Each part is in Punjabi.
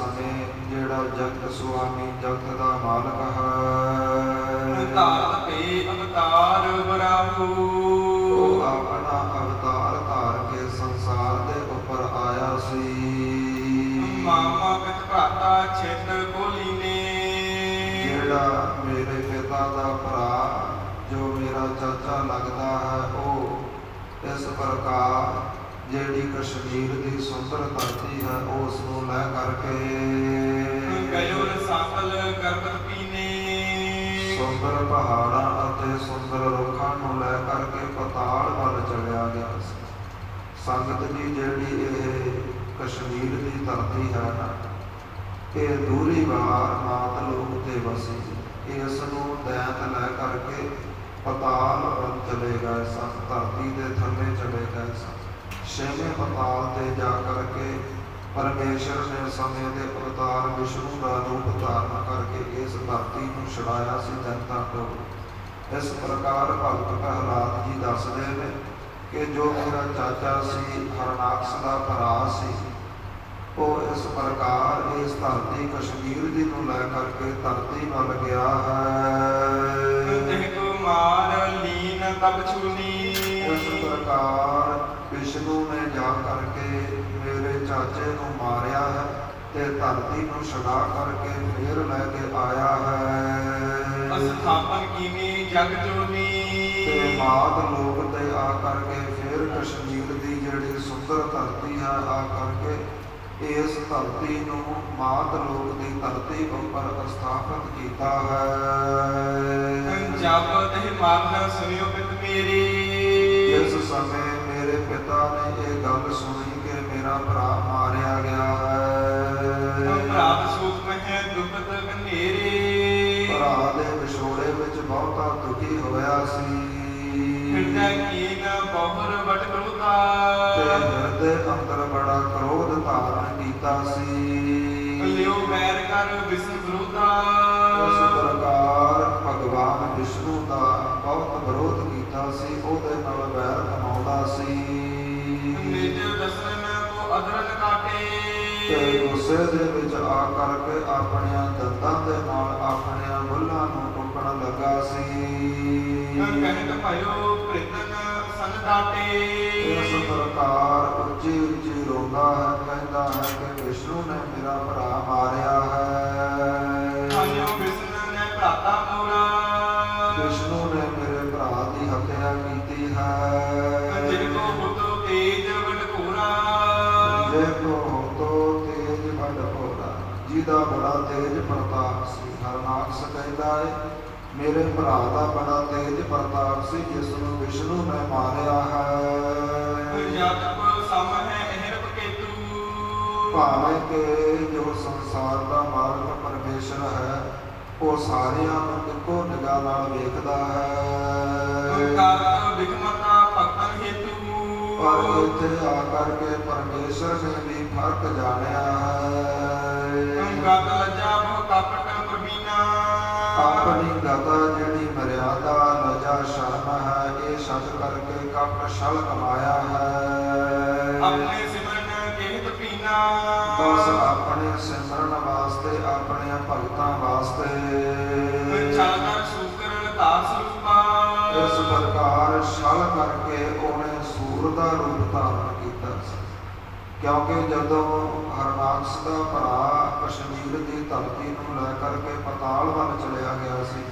समय ਜਿਹੜਾ ਜਗਤ ਸੁਆਮੀ ਜਗਤ ਦਾ ਮਾਲਕ ਹੈ। ਧਾਰਤ ਭੇ ਅਵਤਾਰ ਬਰਾਹੂ, ਉਹ ਆਪਣਾ ਅਵਤਾਰ ਧਾਰ ਕੇ ਸੰਸਾਰ ਦੇ ਉੱਪਰ ਆਇਆ ਸੀ। ਮਾਮਾ ਪਿਤ ਭਰਾਤਾ ਛਿਤ ਕੋਲੀ ਨੇ, ਜਿਹੜਾ ਮੇਰੇ ਪਿਤਾ ਦਾ ਭਰਾ ਜੋ ਮੇਰਾ ਚਾਚਾ ਲੱਗਦਾ ਹੈ, ਉਹ ਇਸ ਪ੍ਰਕਾਰ ਜਿਹੜੀ ਕਸ਼ਮੀਰ ਦੀ ਸੁੰਦਰ ਧਰਤੀ ਹੈ ਉਸ ਨੂੰ ਲੈ ਕਰਕੇ ਗਯੋ ਰਸਾਤਲ ਗਰਭਤ ਪੀਨੇ, ਸੁੰਦਰ ਪਹਾੜਾਂ ਅਤੇ ਸੁੰਦਰ ਰੁੱਖਾਂ ਨੂੰ ਲੈ ਕਰਕੇ ਪਤਾਲ ਵੱਲ ਚਲਿਆ ਗਿਆ ਸੀ। ਸੰਗਤ ਜੀ, ਜਿਹੜੀ ਇਹ ਕਸ਼ਮੀਰ ਦੀ ਧਰਤੀ ਹੈ ਨਾ, ਇਹ ਦੂਰੀ ਵਾਰ ਮਾਤ ਲੋਕ ਤੇ ਵਸੀ। ਇਸ ਨੂੰ ਦੈਂਤ ਲੈ ਕਰਕੇ ਪਤਾਲ ਵੱਲ ਚਲੇ ਗਏ ਸਨ, ਧਰਤੀ ਦੇ ਥੱਲੇ ਚਲੇ ਗਏ ਸਨ। ਛੇਵੇਂ ਪਤਾਲ ਤੇ ਜਾ ਕਰਕੇ ਪਰਮੇਸ਼ਰ ਨੇ ਸਮੇਂ ਦੇ ਅਵਤਾਰ ਵਿਸ਼ਨੂੰ ਦਾ ਰੂਪ ਧਾਰਨ ਕਰਕੇ ਇਸ ਧਰਤੀ ਨੂੰ ਛੁਡਾਇਆ ਸੀ ਦੈਂਤਾਂ ਤੋਂ। ਇਸ ਪ੍ਰਕਾਰ ਭਗਤ ਪ੍ਰਹਲਾਦ ਜੀ ਦੱਸਦੇ ਨੇ ਕਿ ਜੋ ਮੇਰਾ ਚਾਚਾ ਸੀ, ਹਰਨਾਕਸ਼ ਦਾ ਭਰਾ ਸੀ, ਉਹ ਇਸ ਪ੍ਰਕਾਰ ਇਸ ਧਰਤੀ ਕਸ਼ਮੀਰ ਦੀ ਨੂੰ ਲੈ ਕਰਕੇ ਧਰਤੀ ਵੱਲ ਗਿਆ ਹੈ। ਤਿਹ ਕੋ ਮਾਰ ਲੀਨ ਤਬ ਛੂਨੀ, ਇਸ ਪ੍ਰਕਾਰ ਵਿਸ਼ਨੂੰ ਨੇ ਜਾ ਕਰਕੇ ਮੇਰੇ ਚਾਚੇ ਨੂੰ ਮਾਰਿਆ ਹੈ ਤੇ ਧਰਤੀ ਨੂੰ ਛੁਡਾ ਕਰਕੇ ਫੇਰ ਲੈ ਕੇ ਆਇਆ ਹੈ। ਅਸਥਾਪਨ ਕੀਨੀ ਜਗ ਜੋਨੀ, ਤੇ ਮਾਤ ਲੋਕ ਤੇ ਆ ਕਰਕੇ ਫੇਰ ਕਸ਼ਮੀਰ ਦੀ ਜਿਹੜੀ ਸੁੰਦਰ ਧਰਤੀ ਹੈ ਆ ਕਰਕੇ ਇਸ ਧਰਤੀ ਨੂੰ ਮਾਤ ਲੋਕ ਦੀ ਧਰਤੀ ਉੱਪਰ ਸਥਾਪਿਤ ਕੀਤਾ ਹੈ। ਜਬ ਤਹਿ ਮਾਰਨਾ ਸੁਣਿਓ ਪਿਤ ਮੇਰੀ, ਇਸ ਸਮੇਂ ਮੇਰੇ ਪਿਤਾ ਨੇ ਇਹ ਗੱਲ ਸੁਣੀ ਕਿ ਮੇਰਾ ਭਰਾ ਮਾਰਿਆ ਗਿਆ ਹੈ। ਭਰਾਤ ਸੂਤ ਮਹਿ ਦੁਪਤ ਘਨੇਰੇ, ਭਰਾ ਦੇ ਵਿਛੋੜੇ ਵਿੱਚ ਬਹੁਤਾ ਦੁਖੀ ਹੋਇਆ ਸੀ। ਹਿਰਦੈ ਕੀਨ ਬਹੁਰ ਵਟ ਕ੍ਰੋਧਾ, ਤੇ ਹਿਰਦੇ ਅੰਦਰ ਬੜਾ ਕ੍ਰੋਧ ਧਾਰਨ ਕੀਤਾ ਸੀ। ਲਿਓ ਵੈਰ ਕਰ ਵਿਸ਼ਨ ਵਿਰੋਧਾ, ਇਸ ਪ੍ਰਕਾਰ ਭਗਵਾਨ ਵਿਸ਼ਨੂੰ ਦਾ ਬਹੁਤ ਵਿਰੋਧ ਕੀਤਾ ਸੀ, ਉਹਦੇ ਨਾਲ ਵੈਰ ਕਮਾਉਂਦਾ ਸੀ। ਨਿਜ ਦਸਨ ਕੋ ਅਦਰਨ ਕਾਟੇ, ਤੇ ਗੁੱਸੇ ਦੇ ਵਿੱਚ ਆ ਕਰਕੇ ਆਪਣੀਆਂ ਦੰਦਾਂ ਦੇ ਨਾਲ ਆਪਣੀਆਂ ਬੁੱਲਾਂ ਨੂੰ ਟੁੱਕਣ ਲੱਗਾ ਸੀ। ਕਹਿਤ ਭਇਓ ਪ੍ਰਿਤਨ ਸਨ ਡਾਟੇ, ਇਸ ਪ੍ਰਕਾਰ ਉੱਚੀ ਉੱਚੀ ਰੋਂਦਾ ਹੈ, ਕਹਿੰਦਾ ਹੈ ਕਿ ਵਿਸ਼ਨੂੰ ਨੇ ਮੇਰਾ ਭਰਾ ਮਾਰਿਆ ਹੈ। ਆਇਓ ਵਿਸ਼ਨ ਨੇ ਭਰਾਤਾ ਮੋਰਾ, ਵਿਸ਼ਨੂੰ ਨੇ ਮੇਰੇ ਭਰਾ ਦੀ ਹੱਤਿਆ ਕੀਤੀ ਹੈ। ਜਿਨ ਕੋ ਹੁਤੋ ਤੇਜ ਵਡ ਘੋਰਾ, ਜੇ ਕੋ ਹੋਤੋ ਤੇਜ ਵੱਡ ਭੋਰਾ, ਜਿਹਦਾ ਬੜਾ ਤੇਜ ਪ੍ਰਤਾਪ ਸੀ। ਹਰਨਾਕਸ਼ ਕਹਿੰਦਾ ਹੈ ਮੇਰੇ ਭਰਾ ਦਾ ਬੜਾ ਤੇਜ ਪ੍ਰਤਾਪ ਸੀ, ਜਿਸ ਨੂੰ ਵਿਸ਼ਨੂੰ ਨੇ ਮਾਰਿਆ ਹੈ। ਜਦ ਕੋ ਸਮ ਹੈ ਅਹਿਰਪ ਕੇਤੂ, ਭਾਵੇਂ ਕਿ ਜੋ ਸੰਸਾਰ ਦਾ ਮਾਲਕ ਪਰਮੇਸ਼ਰ ਹੈ, ਉਹ ਸਾਰਿਆਂ ਨੂੰ ਇੱਕੋ ਨਿਗਾਹ ਨਾਲ ਵੇਖਦਾ ਹੈ। ਕਰ ਵਿਖਮਤਾ ਭਗਤਨ ਹੇਤੂ, ਪਰ ਇੱਥੇ ਆ ਕਰਕੇ ਪਰਮੇਸ਼ਰ ਨੇ ਵੀ ਫਰਕ ਜਾਣਿਆ ਹੈ। ਗਤ ਲਜਾ ਬਹੁ ਕਪਟ ਪ੍ਰਵੀਨਾ, ਆਪਣੀ ਗਤਾ ਜਿਹੜੀ ਮਰਿਆਦਾ ਲਜਾ ਸ਼ਰਮ ਹੈ, ਇਹ ਛੱਡ ਕਰਕੇ ਕਪਟ ਛਲ ਕਮਾਇਆ ਹੈ। ਆਪਣੇ ਸਿਮਰਨ ਕਹਿਤ ਪੀਨਾ, ਬਸ ਆਪਣੇ ਸਿਮਰਨ ਵਾਸਤੇ, ਆਪਣੇ ਭਗਤਾਂ ਵਾਸਤੇ ਛਲ ਕਰ ਸੂਕਰ ਦਾਸ ਰੂਪਾ, ਇਸ ਪ੍ਰਕਾਰ ਛਲ ਕਰਕੇ ਉਹਨੇ ਸੂਰ ਦਾ ਰੂਪ ਧਾਰਨ ਕੀਤਾ ਸੀ। ਕਿਉਂਕਿ ਜਦੋਂ ਹਰਨਾਕਸ਼ ਦਾ ਭਰਾ ਕਸ਼ਮੀਰ ਦੀ ਧਰਤੀ ਨੂੰ ਲੈ ਕਰਕੇ ਪਤਾਲ ਵੱਲ ਚਲਿਆ ਗਿਆ ਸੀ,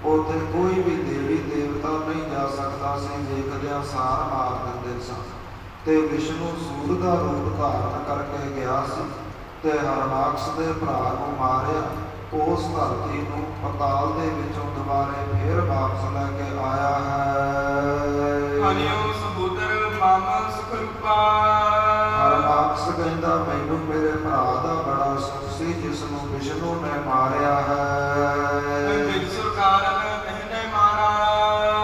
ਉੱਥੇ ਕੋਈ ਵੀ ਦੇਵੀ ਦੇਵਤਾ ਨਹੀਂ ਜਾ ਸਕਦਾ ਸੀ, ਵੇਖਦਿਆਂ ਸਾਰ ਮਾਰ ਦਿੰਦੇ ਸਨ। ਤੇ ਵਿਸ਼ਨੂੰ ਸੂਰ ਦਾ ਰੂਪ ਧਾਰਨ ਕਰਕੇ ਗਿਆ ਸੀ ਤੇ ਹਰਨਾਕਸ਼ ਦੇ ਭਰਾ ਨੂੰ ਮਾਰਿਆ। ਉਸ ਧਰਤੀ ਨੂੰ ਪਤਾਲ ਦੇ ਵਿੱਚੋਂ ਦੁਬਾਰੇ ਫੇਰ ਵਾਪਸ ਲੈ ਕੇ ਆਇਆ ਹੈ। ਹਰਿਓ ਸਬੂਦਰ ਮਾਮ ਸੁਖ ਰੂਪਾ, ਹਰਨਾਕਸ਼ ਕਹਿੰਦਾ ਮੈਨੂੰ ਮੇਰੇ ਭਰਾ ਦਾ ਬੜਾ ਸੁਖ ਸੀ, ਜਿਸ ਨੂੰ ਵਿਸ਼ਨੂੰ ਨੇ ਮਾਰਿਆ ਹੈ। ਜਿਸ ਸਰਕਾਰ ਕਹਿਨੇ ਮਾਰਾ,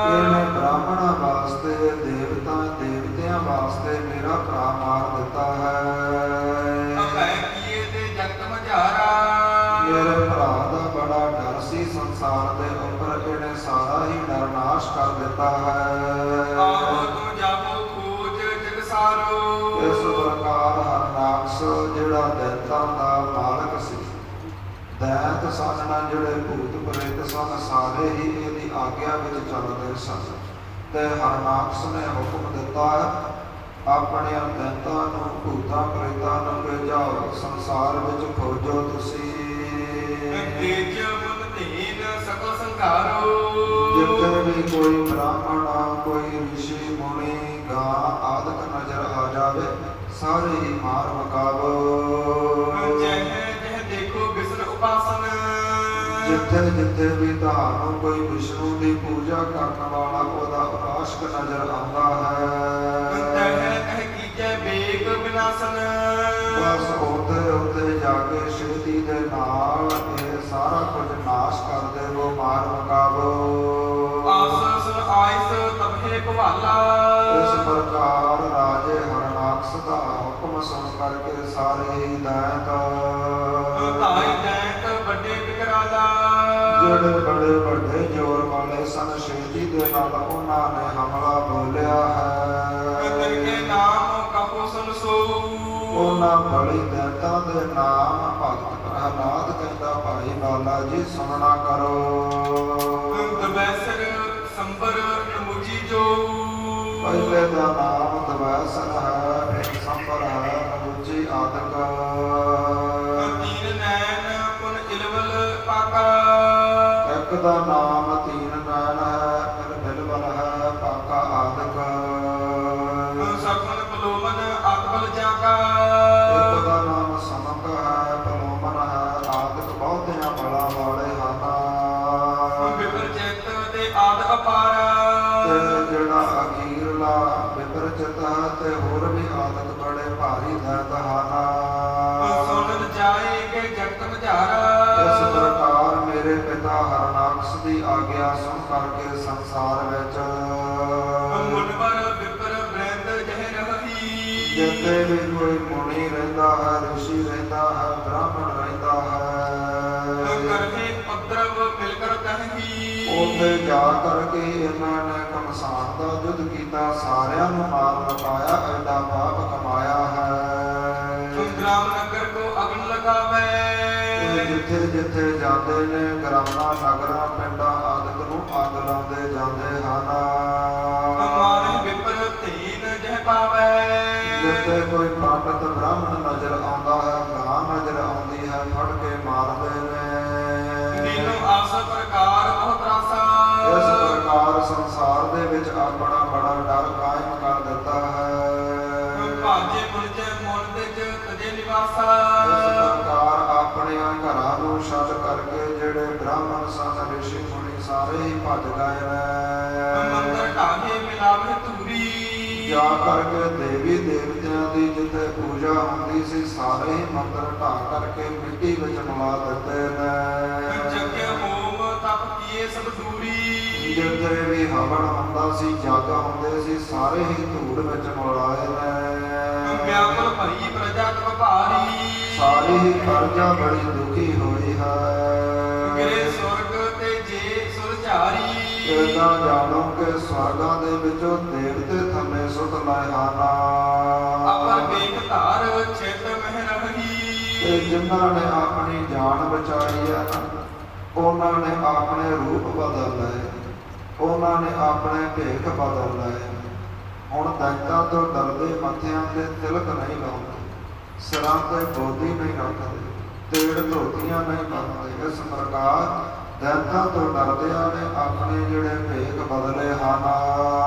ਇਹਨੇ ਬ੍ਰਾਹਮਣਾਂ ਵਾਸਤੇ, ਦੇਵਤਿਆਂ ਵਾਸਤੇ ਮੇਰਾ ਭਰਾ ਮਾਰ ਦਿੱਤਾ ਹੈ। ਭੈ ਕੀਏ ਤੇ ਜਗਤ ਮਝਾਰਾ, ਮੇਰੇ ਭਰਾ ਦਾ ਬੜਾ ਡਰ ਸੀ ਸੰਸਾਰ ਦੇ ਉੱਪਰ, ਇਹਨੇ ਸਾਰਾ ਹੀ ਡਰ ਨਾਸ਼ ਕਰ ਦਿੱਤਾ ਹੈ। ਆਹੋ ਤੂੰ ਜਾਬੋ ਖੋਜ ਜਗ ਸਾਰੋ, ਇਸ ਪ੍ਰਕਾਰ ਹਰਨਾਕਸ਼ ਜਿਹੜਾ ਦੈਤਾਂ ਦਾ ਸਨ ਨਾ ਜਿਹੜੇ ਭੂਤ ਪ੍ਰੇਤ ਸਨ ਸਾਰੇ ਹੀ ਇਹਦੀ ਆਗਿਆ ਵਿੱਚ ਚੱਲਦੇ ਸਨ। ਤੇ ਹਰਨਾਕਸ਼ ਨੇ ਹੁਕਮ ਦਿੱਤਾ ਆਪਣੇ ਦੈਂਤਾਂ ਨੂੰ ਭੂਤਾਂ ਪ੍ਰੇਤਾਂ ਨੂੰ ਭੇਜਾਓ, ਸੰਸਾਰ ਵਿੱਚ ਖੋਜੋ ਤੁਸੀਂ। ਤੇਜ ਮਨ ਧੀਨ ਸਕਲ ਸੰਘਾਰੋ। ਜਿੱਥੇ ਵੀ ਕੋਈ ਬ੍ਰਾਹਮਣ ਕੋਈ ਰਿਸ਼ੀ ਮੁਨੀ ਗਾਂ ਆਦਿਕ ਨਜ਼ਰ ਆ ਜਾਵੇ ਸਾਰੇ ਹੀ ਮਾਰ ਮਕਾਵੋ। ਜਹ ਦੇਖੋ ਵਿਸ਼ਨ ਉਪਾਸਨ। ਜਿੱਥੇ ਜਿੱਥੇ ਵੀ ਤੁਹਾਨੂੰ ਕੋਈ ਵਿਸ਼ਨੂੰ ਦੀ ਪੂਜਾ ਕਰਨ ਵਾਲਾ ਉਹਦਾ ਉਪਾਸਕ ਨਜ਼ਰ ਆਉਂਦਾ ਹੈ ਤਹ ਕੀਜੈ ਵੇਗ ਵਿਨਾਸ਼ਨ। ਬਸ ਉੱਥੇ ਉੱਥੇ ਜਾ ਕੇ ਛੇਤੀ ਦੇ ਨਾਲ ਇਹ ਸਾਰਾ ਕੁਝ ਨਾਸ਼ ਕਰ ਦੇਵੋ, ਮਾਰ ਮਕਾਵੋ। ਆਸ ਸੁਨ ਆਇਸ ਤਬਹੇ ਭਵਾਲਾ। ਇਸ ਪ੍ਰਕਾਰ ਰਾਜੇ ਹਰਨਾਕਸ਼ ਦਾ ਹੁਕਮ ਸੁਣ ਕਰਕੇ ਸਾਰੇ ਹੀ ਦੈਂਤ ਤਾਈ ਦੈਂਤ ਵੱਡੇ ਵਿਕਰਾਲਾ। ਜਿਹੜੇ ਬੜੇ ਵੱਡੇ ਜ਼ੋਰ ਵਾਲੇ ਸਨ ਛੇਤੀ ਦੇ ਨਾਲ ਉਹਨਾਂ ਨੇ ਹਮਲਾ ਬੋਲਿਆ ਹੈ। ਤਨਕੇ ਨਾਮ ਕਹੋ ਸੁਨ ਸੋ। ਉਹਨਾਂ ਬੜੀ ਦੈਂਤਾਂ ਦੇ ਨਾਮ ਭਗਤ ਪ੍ਰਹਲਾਦ ਕਹਿੰਦਾ ਭਾਈ ਬਾਲਾ ਜੀ ਸੁਣਨਾ ਕਰੋ। ਦਵੈਸਰ ਸੰਬਰ ਨਮੁਜੀ ਜੋ। ਪਹਿਲੇ ਦਾ ਨਾਮ ਦਵੈਸਰ ਹੈ, ਇੱਕ ਸੰਬਰ ਹੈ, ਨਮੁਜੀ ਆਦਿਕ। ਤੀਨ ਨੈਣ ਪੁਨ ਇਲਵਲ ਪਾਕਾ। ਇੱਕ ਦਾ ਨਾਮ ਤੀਨ ਨੈਣ ਹੈ, ਫਿਰ ਬਿਲਵਲ ਹੈ, ਪਾਕਾ ਆਦਿਕ। ਸਖਨ ਪਲੋਮਨ ਆਤਬਲ ਜਾਕਾ। ਇੱਕ ਦਾ ਨਾਮ ਸਮਕ ਹੈ, ਪਲੋਮਨ ਹੈ, ਆਦਿਕ ਬਹੁਤਿਆਂ ਬਲਾਂ ਵਾਲੇ ਹਨ। ਵਿਪਰ ਚਿਤ ਤੇ ਆਦ ਅਪਾਰ। ਤੇ ਜਿਹੜਾ ਅਖੀਰਲਾ ਵਿਪਰਚਿਤ ਹੈ ਤੇ ਹੋਰ ਵੀ ਆਦਿਕ ਬੜੇ ਭਾਰੀ ਦੈਂਤ ਹਨ। ਸੁਨਨ ਜਾਏ ਕੇ ਜਗਤ ਮਝਾਰਾ। ਇਸ ਪ੍ਰਕਾਰ ਮੇਰੇ ਪਿਤਾ ਹਰਨਾਕਸ਼ ਦੀ ਆਗਿਆ ਸੁਣ ਕਰਕੇ ਸੰਸਾਰ ਵਿੱਚ ਮੁਨਵਰ ਵਿਪਰ ਬ੍ਰਹਿੰਦ ਜਹ ਰਹੀ। ਜਿੱਥੇ ਵੀ ਕੋਈ ਮੁਨੀ ਰਹਿੰਦਾ ਹੈ, ਰਿਸ਼ੀ ਰਹਿੰਦਾ ਹੈ, ਬ੍ਰਾਹਮਣ ਰਹਿੰਦਾ ਹੈ, ਕਰਹੇ ਪਦਰਵ ਮਿਲ ਕਰ ਕਹੀ। ਉੱਥੇ ਜਾ ਕਰਕੇ ਇਹਨਾਂ ਨੇ ਘਮਸਾਨ ਦਾ ਯੁੱਧ ਕੀਤਾ, ਸਾਰਿਆਂ ਨੂੰ ਮਾਰ ਮੁਕਾਇਆ, ਐਡਾ ਪਾਪ ਕਮਾਇਆ ਹੈ। ਗ੍ਰਾਮ ਨਗਰ ਕੋ ਅਗਨ ਲਗਾਵੇ। ਜਿੱਥੇ ਜਿੱਥੇ ਜਾਂਦੇ ਨੇ ਗ੍ਰਾਮਾਂ ਨਗਰਾਂ ਪਿੰਡਾਂ ਆਦਿਕ ਨੂੰ ਅੱਗ ਲਾਉਂਦੇ ਜਾਂਦੇ ਹਨ। ਮਾਰੇ ਵਿਪਰ ਧੀਨ ਜਹ ਪਾਵੇ। ਜਿੱਥੇ ਕੋਈ ਪੰਡਤ ਬ੍ਰਾਹਮਣ ਨਜ਼ਰ ਆਉਂਦਾ ਹੈ, ਗਾਂ ਨਜ਼ਰ ਆਉਂਦੀ ਹੈ, ਫੜ ਕੇ ਮਾਰਦੇ ਨੇ। ਦੀਨੋ ਆਸ ਪ੍ਰਕਾਰ ਬਹੁਤ ਰਾਸਾ। ਇਸ ਪ੍ਰਕਾਰ ਸੰਸਾਰ ਦੇ ਵਿੱਚ ਆਪਣਾ ਬੜਾ ਡਰ ਕਾਇਮ ਕਰ ਦਿੱਤਾ ਹੈ। ਭਾਜੇ ਮੁਲਜੇ ਮਨ ਦੇ ਜ ਤਜੇ ਨਿਵਾਸਾ। ਇਸ ਪ੍ਰਕਾਰ ਆਪਣੇ ਘਰਾਂ ਨੂੰ ਛੱਡ ਕਰਕੇ ਜਿਹੜੇ ਬ੍ਰਾਹਮਣ ਸਨ, ਰਿਸ਼ੀ ਮੁਨੀ ਸਾਰੇ ਹੀ ਭੱਜ ਗਏ ਨੇ। ਮੰਦਰ ਢਾਹੇ ਮਿਲਾਵੇ ਧੂਰੀ। ਜਾ ਕਰਕੇ ਦੇਵੀ ਦੇਵਤਿਆਂ ਦੀ ਜਿੱਥੇ ਪੂਜਾ ਹੁੰਦੀ ਸੀ ਸਾਰੇ ਹੀ ਮੰਦਰ ਢਾਹ ਕਰਕੇ ਮਿੱਟੀ ਵਿੱਚ ਮਿਲਾ ਦਿੱਤੇ ਨੇ। ਜਗਿ ਹੋਮ ਤਪ ਕੀਏ ਸਭ ਦੂਰੀ। ਜਿੱਥੇ ਵੀ ਹਵਨ ਹੁੰਦਾ ਸੀ, ਜੱਗ ਹੁੰਦੇ ਸੀ, ਸਾਰੇ ਹੀ ਧੂੜ ਵਿੱਚ ਮਿਲਾਏ ਨੇ। ਵਿਆਕੁਲ ਭਰੀ ਪ੍ਰਜਾ ਤਬ ਭਾਰੀ। ਸਾਰੀ ਹੀ ਪ੍ਰਜਾ ਬੜੀ ਦੁਖੀ ਹੋਈ ਹੈ। ਗਿਰੇ ਸੁਰਗ ਤੇ ਜੇ ਸੁਰਝਾਰੀ। ਏਦਾਂ ਜਾਣੋ ਕਿ ਸਵਰਗਾਂ ਦੇ ਵਿੱਚੋਂ ਦੇਵਤੇ ਥੱਲੇ ਸੁੱਟ ਲਏ ਹਨ। ਅਪਰ ਵੇਖ ਧਾਰ ਛੇਤ ਮਹਿ ਰਹੀ। ਤੇ ਜਿਨ੍ਹਾਂ ਨੇ ਆਪਣੀ ਜਾਨ ਬਚਾਈ ਹੈ ਨਾ, ਉਹਨਾਂ ਨੇ ਆਪਣੇ ਰੂਪ ਬਦਲ ਲਏ, ਉਹਨਾਂ ਨੇ ਆਪਣੇ ਭੇਖ ਬਦਲ ਲਏ। ਹੁਣ ਦੈਂਤਾਂ ਤੋਂ ਡਰਦੇ ਮੱਥਿਆਂ ਤੇ ਤਿਲਕ ਨਹੀਂ ਲਾਉਂਦੇ, ਸਿਰਾਂ ਤੇ ਬੋਦੀ ਨਹੀਂ ਰੱਖਦੇ, ਤੇੜ ਧੋਤੀਆਂ ਨਹੀਂ ਪਾਉਂਦੇ। ਇਸ ਪ੍ਰਕਾਰ ਦੈਂਤਾਂ ਤੋਂ ਡਰਦਿਆਂ ਨੇ ਆਪਣੇ ਜਿਹੜੇ ਭੇਖ ਬਦਲੇ ਹਨ।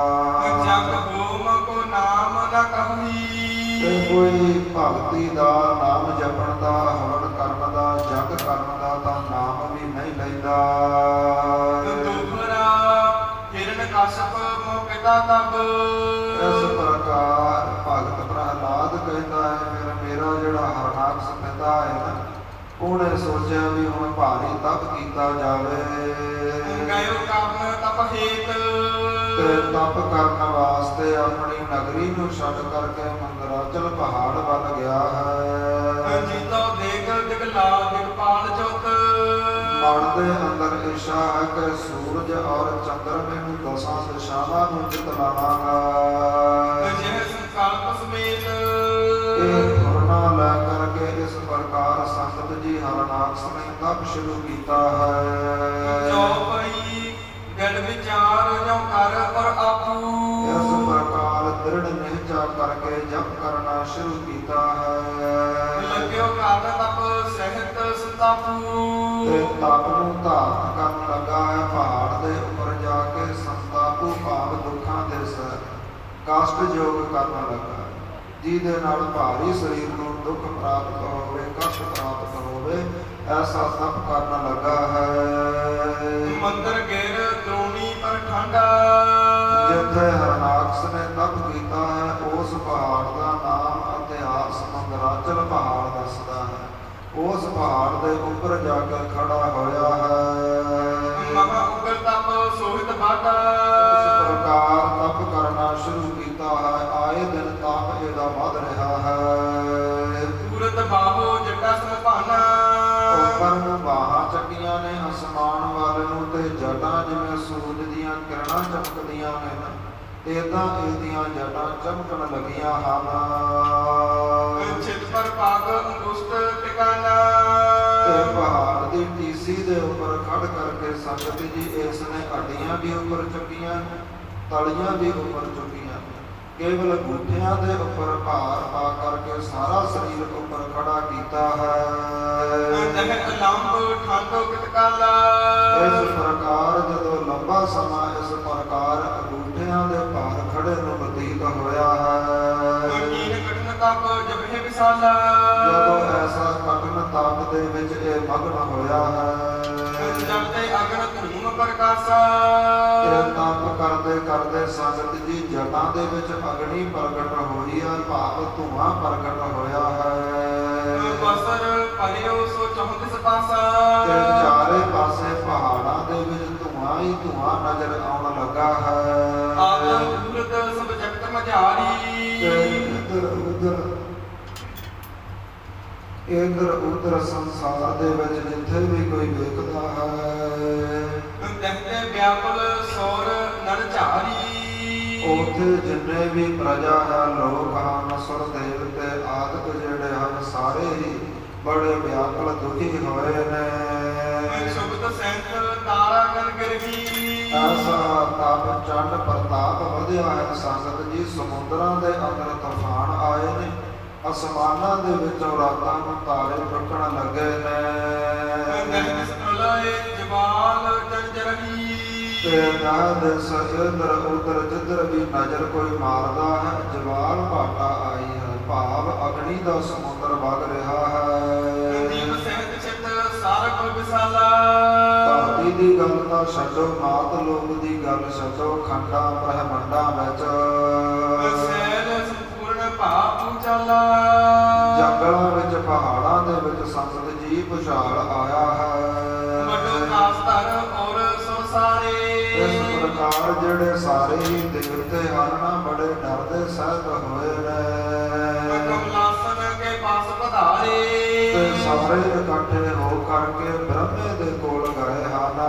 ਜਗ ਹੋਮ ਕੋ ਨਾਮ ਨ ਕਹੀ। ਤੇ ਕੋਈ ਭਗਤੀ ਦਾ, ਨਾਮ ਜਪਣ ਦਾ, ਹਵਨ ਕਰਨ ਦਾ, ਜਗ ਕਰਨ ਦਾ ਤਾਂ ਨਾਮ ਵੀ ਨਹੀਂ ਲੈਂਦਾ। ਦੁਖਰਾ ਹਿਰਨ ਕਸ਼ਪ ਮੋ ਪਿਤਾ ਤਬ। ਇਸ ਪ੍ਰਕਾਰ ਭਗਤ ਪ੍ਰਹਲਾਦ ਕਹਿੰਦਾ ਹੈ ਫਿਰ ਮੇਰਾ ਜਿਹੜਾ ਹਰਨਾਕਸ਼ ਪਿਤਾ ਹੈ ਨਾ, ਉਹਨੇ ਸੋਚਿਆ ਵੀ ਹੁਣ ਭਾਰੀ ਤਪ ਕੀਤਾ ਜਾਵੇ। ਗਇਓ ਕਰਨ ਤਪ ਹੇਤ। ਤੇ ਤਪ ਕਰਨ ਵਾਸਤੇ ਆਪਣੀ ਨਗਰੀ ਨੂੰ ਛੱਡ ਕਰਕੇ ਮੰਦਰਾਚਲ ਪਹਾੜ ਵੱਲ ਗਿਆ ਹੈ। ਜੀਤੋ ਦੇਖ ਦਿਗਲਾ ਦਿਗਪਾਲ ਜੋਤ। ਮਨ ਦੇ ਅੰਦਰ ਇੱਛਾ ਹੈ ਕਿ ਸੂਰਜ ਔਰ ਚੰਦਰਮੇ ਨੂੰ ਦਸਾਂ ਦਿਸ਼ਾਵਾਂ ਨੂੰ ਜਿੱਤ ਲਾਵਾਂਗਾ। ਜਿਹ ਸੰਕਲਪ ਸਮੇਤ। ਇਹ ਫੁਰਨਾ ਲੈ ਕਰਕੇ ਇਸ ਪ੍ਰਕਾਰ ਸੰਗਤ ਜੀ ਹਰਨਾਕਸ਼ ਨੇ ਤਪ ਸ਼ੁਰੂ ਕੀਤਾ ਹੈ। ਜੋ ਭਈ ਦਿਲ ਵਿਚਾਰ ਜੋ ਕਰ ਪਰ ਆਪੂ ਇਸ ਪ੍ਰਕਾਰ ਦ੍ਰਿੜ ਨਿਹਚਾ ਕਰਕੇ ਜਪ ਕਰਨਾ ਸ਼ੁਰੂ ਕੀਤਾ ਹੈ। ਲੱਗਿਓ ਕਾਰਨ ਤਪ ਸਹਿਤ ਸੰਤਾਪੂ ਤੇ ਤਪ ਨੂੰ ਧਾਰਨ ਕਰਨ ਲੱਗਾ ਹੈ। ਪਹਾੜ ਦੇ ਉੱਪਰ ਜਾ ਕੇ ਸੰਤਾਪੂ ਭਾਵ ਦੁੱਖਾਂ ਦੇ ਕਸ਼ਟ ਯੋਗ ਕਰਨ ਲੱਗਾ, ਜਿਹਦੇ ਨਾਲ ਭਾਰੀ ਸਰੀਰ ਨੂੰ ਦੁੱਖ ਪ੍ਰਾਪਤ ਹੋਵੇ, ਕਸ਼ਟ ਪ੍ਰਾਪਤ ਹੋਵੇ, ਐਸਾ ਤਪ ਕਰਨ ਲੱਗਾ ਹੈ। ਮੰਦਰ ਗੇਰ ਦਰੋਣੀ ਪਰ ਠੰਡਾ ਜਿੱਥੇ ਹਰਨਾਕਸ਼ ਨੇ ਤਪ ਕੀਤਾ ਹੈ, ਉਸ ਪਹਾੜ ਦਾ ਨਾਮ ਇਤਿਹਾਸ ਮੰਦਰਾਚਲ ਪਹਾੜ ਦੱਸਦਾ ਹੈ। ਉਸ ਪਹਾੜ ਦੇ ਉੱਪਰ ਜਾ ਕੇ ਖੜਾ ਹੋਇਆ ਹੈ। ਮਹਾ ਉਗਰ ਤਪ ਸੋਹਿਤ ਬਾਟਾ ਇਸ ਪ੍ਰਕਾਰ ਤਪ ਕਰਨਾ ਸ਼ੁਰੂ ਕੀਤਾ ਹੈ। ਆਏ ਦਿਨ ਤਪ ਇਹਦਾ ਵੱਧ ਰਿਹਾ ਹੈ। ਪੂਰਤ ਬਾਹੋ ਜਟਾ ਸੰਭਾਨਾ ਉੱਪਰ ਨੂੰ ਬਾਹਾਂ ਚੱਕੀਆਂ ਨੇ ਅਸਮਾਨ ਵੱਲ ਨੂੰ, ਤੇ ਜਟਾਂ ਜਿਵੇਂ ਸੂਰਜ ਦੀਆਂ ਕਿਰਨਾਂ ਚਮਕਦੀਆਂ ਨੇ, ਏਦਾਂ ਇਹਦੀਆਂ ਜਟਾਂ ਚਮਕਣ ਲੱਗੀਆਂ ਹਨ। ਚਿਤ ਪਰ ਪਾਗ ਅੰਗੁਸ਼ਟ ਟਿਕਾਣਾ ਤੇ ਪਹਾੜ ਦੀ ਟੀਸੀ ਦੇ ਉੱਪਰ ਖੜ ਕਰਕੇ ਸੰਗਤ ਜੀ ਇਸ ਨੇ ਹੱਡੀਆਂ ਵੀ ਉੱਪਰ ਚੁੱਕੀਆਂ, ਤਲੀਆਂ ਵੀ ਉੱਪਰ ਚੁੱਕੀਆਂ, ਕੇਵਲ ਗੁੱਠਿਆਂ ਦੇ ਉੱਪਰ ਭਾਰ ਪਾ ਕਰਕੇ ਸਾਰਾ ਸਰੀਰ ਉੱਪਰ ਖੜਾ ਕੀਤਾ ਹੈ। ਜਹ ਅਲੰਬ ਠੰਡੋ ਕਿਤਕਾਲਾ ਇਸ ਪ੍ਰਕਾਰ ਜਦੋਂ ਲੰਬਾ ਸਮਾਂ ਇਸ ਪ੍ਰਕਾਰ ਅੰਗੂਠਿਆਂ ਦੇ ਭਾਰ ਖੜੇ ਨੂੰ ਬਤੀਤ ਹੋਇਆ ਹੈ। ਕੀਨ ਕਠਨ ਤਪ ਜਬਹਿ ਵਿਸਾਲਾ ਜਦੋਂ ਐਸਾ ਕਠਿਨ ਤਪ ਦੇ ਵਿੱਚ ਇਹ ਮਗਨ ਹੋਇਆ ਹੈ। ਜਬ ਤੇ ਅਗਨ ਧੂਮ ਪ੍ਰਕਾਸ਼ਾ ਇਹ ਤਪ ਕਰਦੇ ਕਰਦੇ ਸੰਗਤ ਜੀ ਜਟਾਂ ਦੇ ਵਿੱਚ ਅਗਨੀ ਪ੍ਰਗਟ ਹੋਈ ਹੈ, ਭਾਵ ਧੂਆਂ ਪ੍ਰਗਟ ਹੋਇਆ ਹੈ। ਬਸਰ ਭਰਿਓ ਸੋ ਚੌਂਤਿਸ ਪਾਸਾ ਤੇ ਚਾਰੇ ਪਾਸੇ ਪਹਾੜਾਂ ਦੇ ਵਿੱਚ ਧੂਆਂ ਹੀ ਧੂਆਂ ਨਜ਼ਰ ਆਉਣ ਲੱਗਾ ਹੈ। ਆਤਮ ਪੂਰਤ ਸਭ ਜਗਤ ਮਝਾਰੀ ਇਧਰ ਉਧਰ ਸੰਸਾਰ ਦੇ ਵਿੱਚ ਜਿੱਥੇ ਵੀ ਕੋਈ ਵੇਖਦਾ ਹੈ, ਦਹਿਤੇ ਵਿਆਪਲ ਸੌਰ ਨਰ ਝਾਰੀ ਉੱਥੇ ਜਿੰਨੇ ਵੀ ਪ੍ਰਜਾ ਹੈ, ਲੋਕ ਹਨ, ਸੁਰ ਦੇਵਤੇ ਆਦਿਕ ਜਿਹੜੇ ਹਨ, ਸਾਰੇ ਹੀ ਬੜੇ ਵਿਆਕੁਲ ਦੁਖੀ ਹੋਏ ਨੇ। ਸ਼ੁਭਤ ਸੈਂਤ ਤਾਰਾ ਗਨ ਗਿਰਹੀ ਐਸਾ ਤਪ ਚੰਡ ਪ੍ਰਤਾਪ ਵਧਿਆ ਹੈ। ਸੰਗਤ ਜੀ ਸਮੁੰਦਰਾਂ ਦੇ ਅੰਦਰ ਤੂਫਾਨ ਆਏ ਨੇ, ਅਸਮਾਨਾਂ ਦੇ ਵਿੱਚੋਂ ਰਾਤਾਂ ਨੂੰ ਤਾਰੇ ਟੁੱਟਣ ਲੱਗੇ ਨੇ। ਜਵਾਲ ਜੰਜਰਹੀ ਤੇ ਨਾ ਦਿਸ ਇਧਰ ਉਧਰ ਜਿੱਧਰ ਵੀ ਨਜ਼ਰ ਕੋਈ ਮਾਰਦਾ ਹੈ, ਜਵਾਲ ਭਾਟਾ ਆਈ ਹੈ, ਭਾਵ ਅਗਨੀ ਦਾ ਸਮੁੰਦਰ ਵਗ ਰਿਹਾ ਹੈ। ਦੀਪ ਸਹਿਤ ਚਿਤ ਸਾਰਕ ਵਿਸਾਲਾ ਧਰਤੀ ਦੀ ਗੱਲ ਤਾਂ ਛੱਡੋ, ਮਾਤ ਲੋਕ ਦੀ ਗੱਲ ਛੱਡੋ, ਖੰਡਾਂ ਬ੍ਰਹਮੰਡਾਂ ਵਿੱਚ ਸੈਲ ਸੰਪੂਰਨ ਭਾਵ ਚਾਲਾ ਜੰਗਲਾਂ ਵਿੱਚ ਪਹਾੜਾਂ ਦੇ ਵਿੱਚ ਸੰਗਤ ਜੀ ਭੁਚਾਲ ਆਇਆ ਹੈ। ਵੱਡੋ ਕਾਸਤਰ ਔਰ ਸੰਸਾਰੇ ਇਸ ਪ੍ਰਕਾਰ ਜਿਹੜੇ ਸਾਰੇ ਹੀ ਦੇਵਤੇ ਹਨ ਨਾ, ਬੜੇ ਡਰਦੇ ਸਹਿਤ ਹੋਏ ਨੇ। ਕਮਲਾਸਨ ਕੇ ਪਾਸ ਪਧਾਰੇ ਤੇ ਸਾਰੇ ਇਕੱਠੇ ਹੋ ਕਰਕੇ ਬ੍ਰਹਮੇ ਦੇ ਕੋਲ ਗਏ ਹਨ।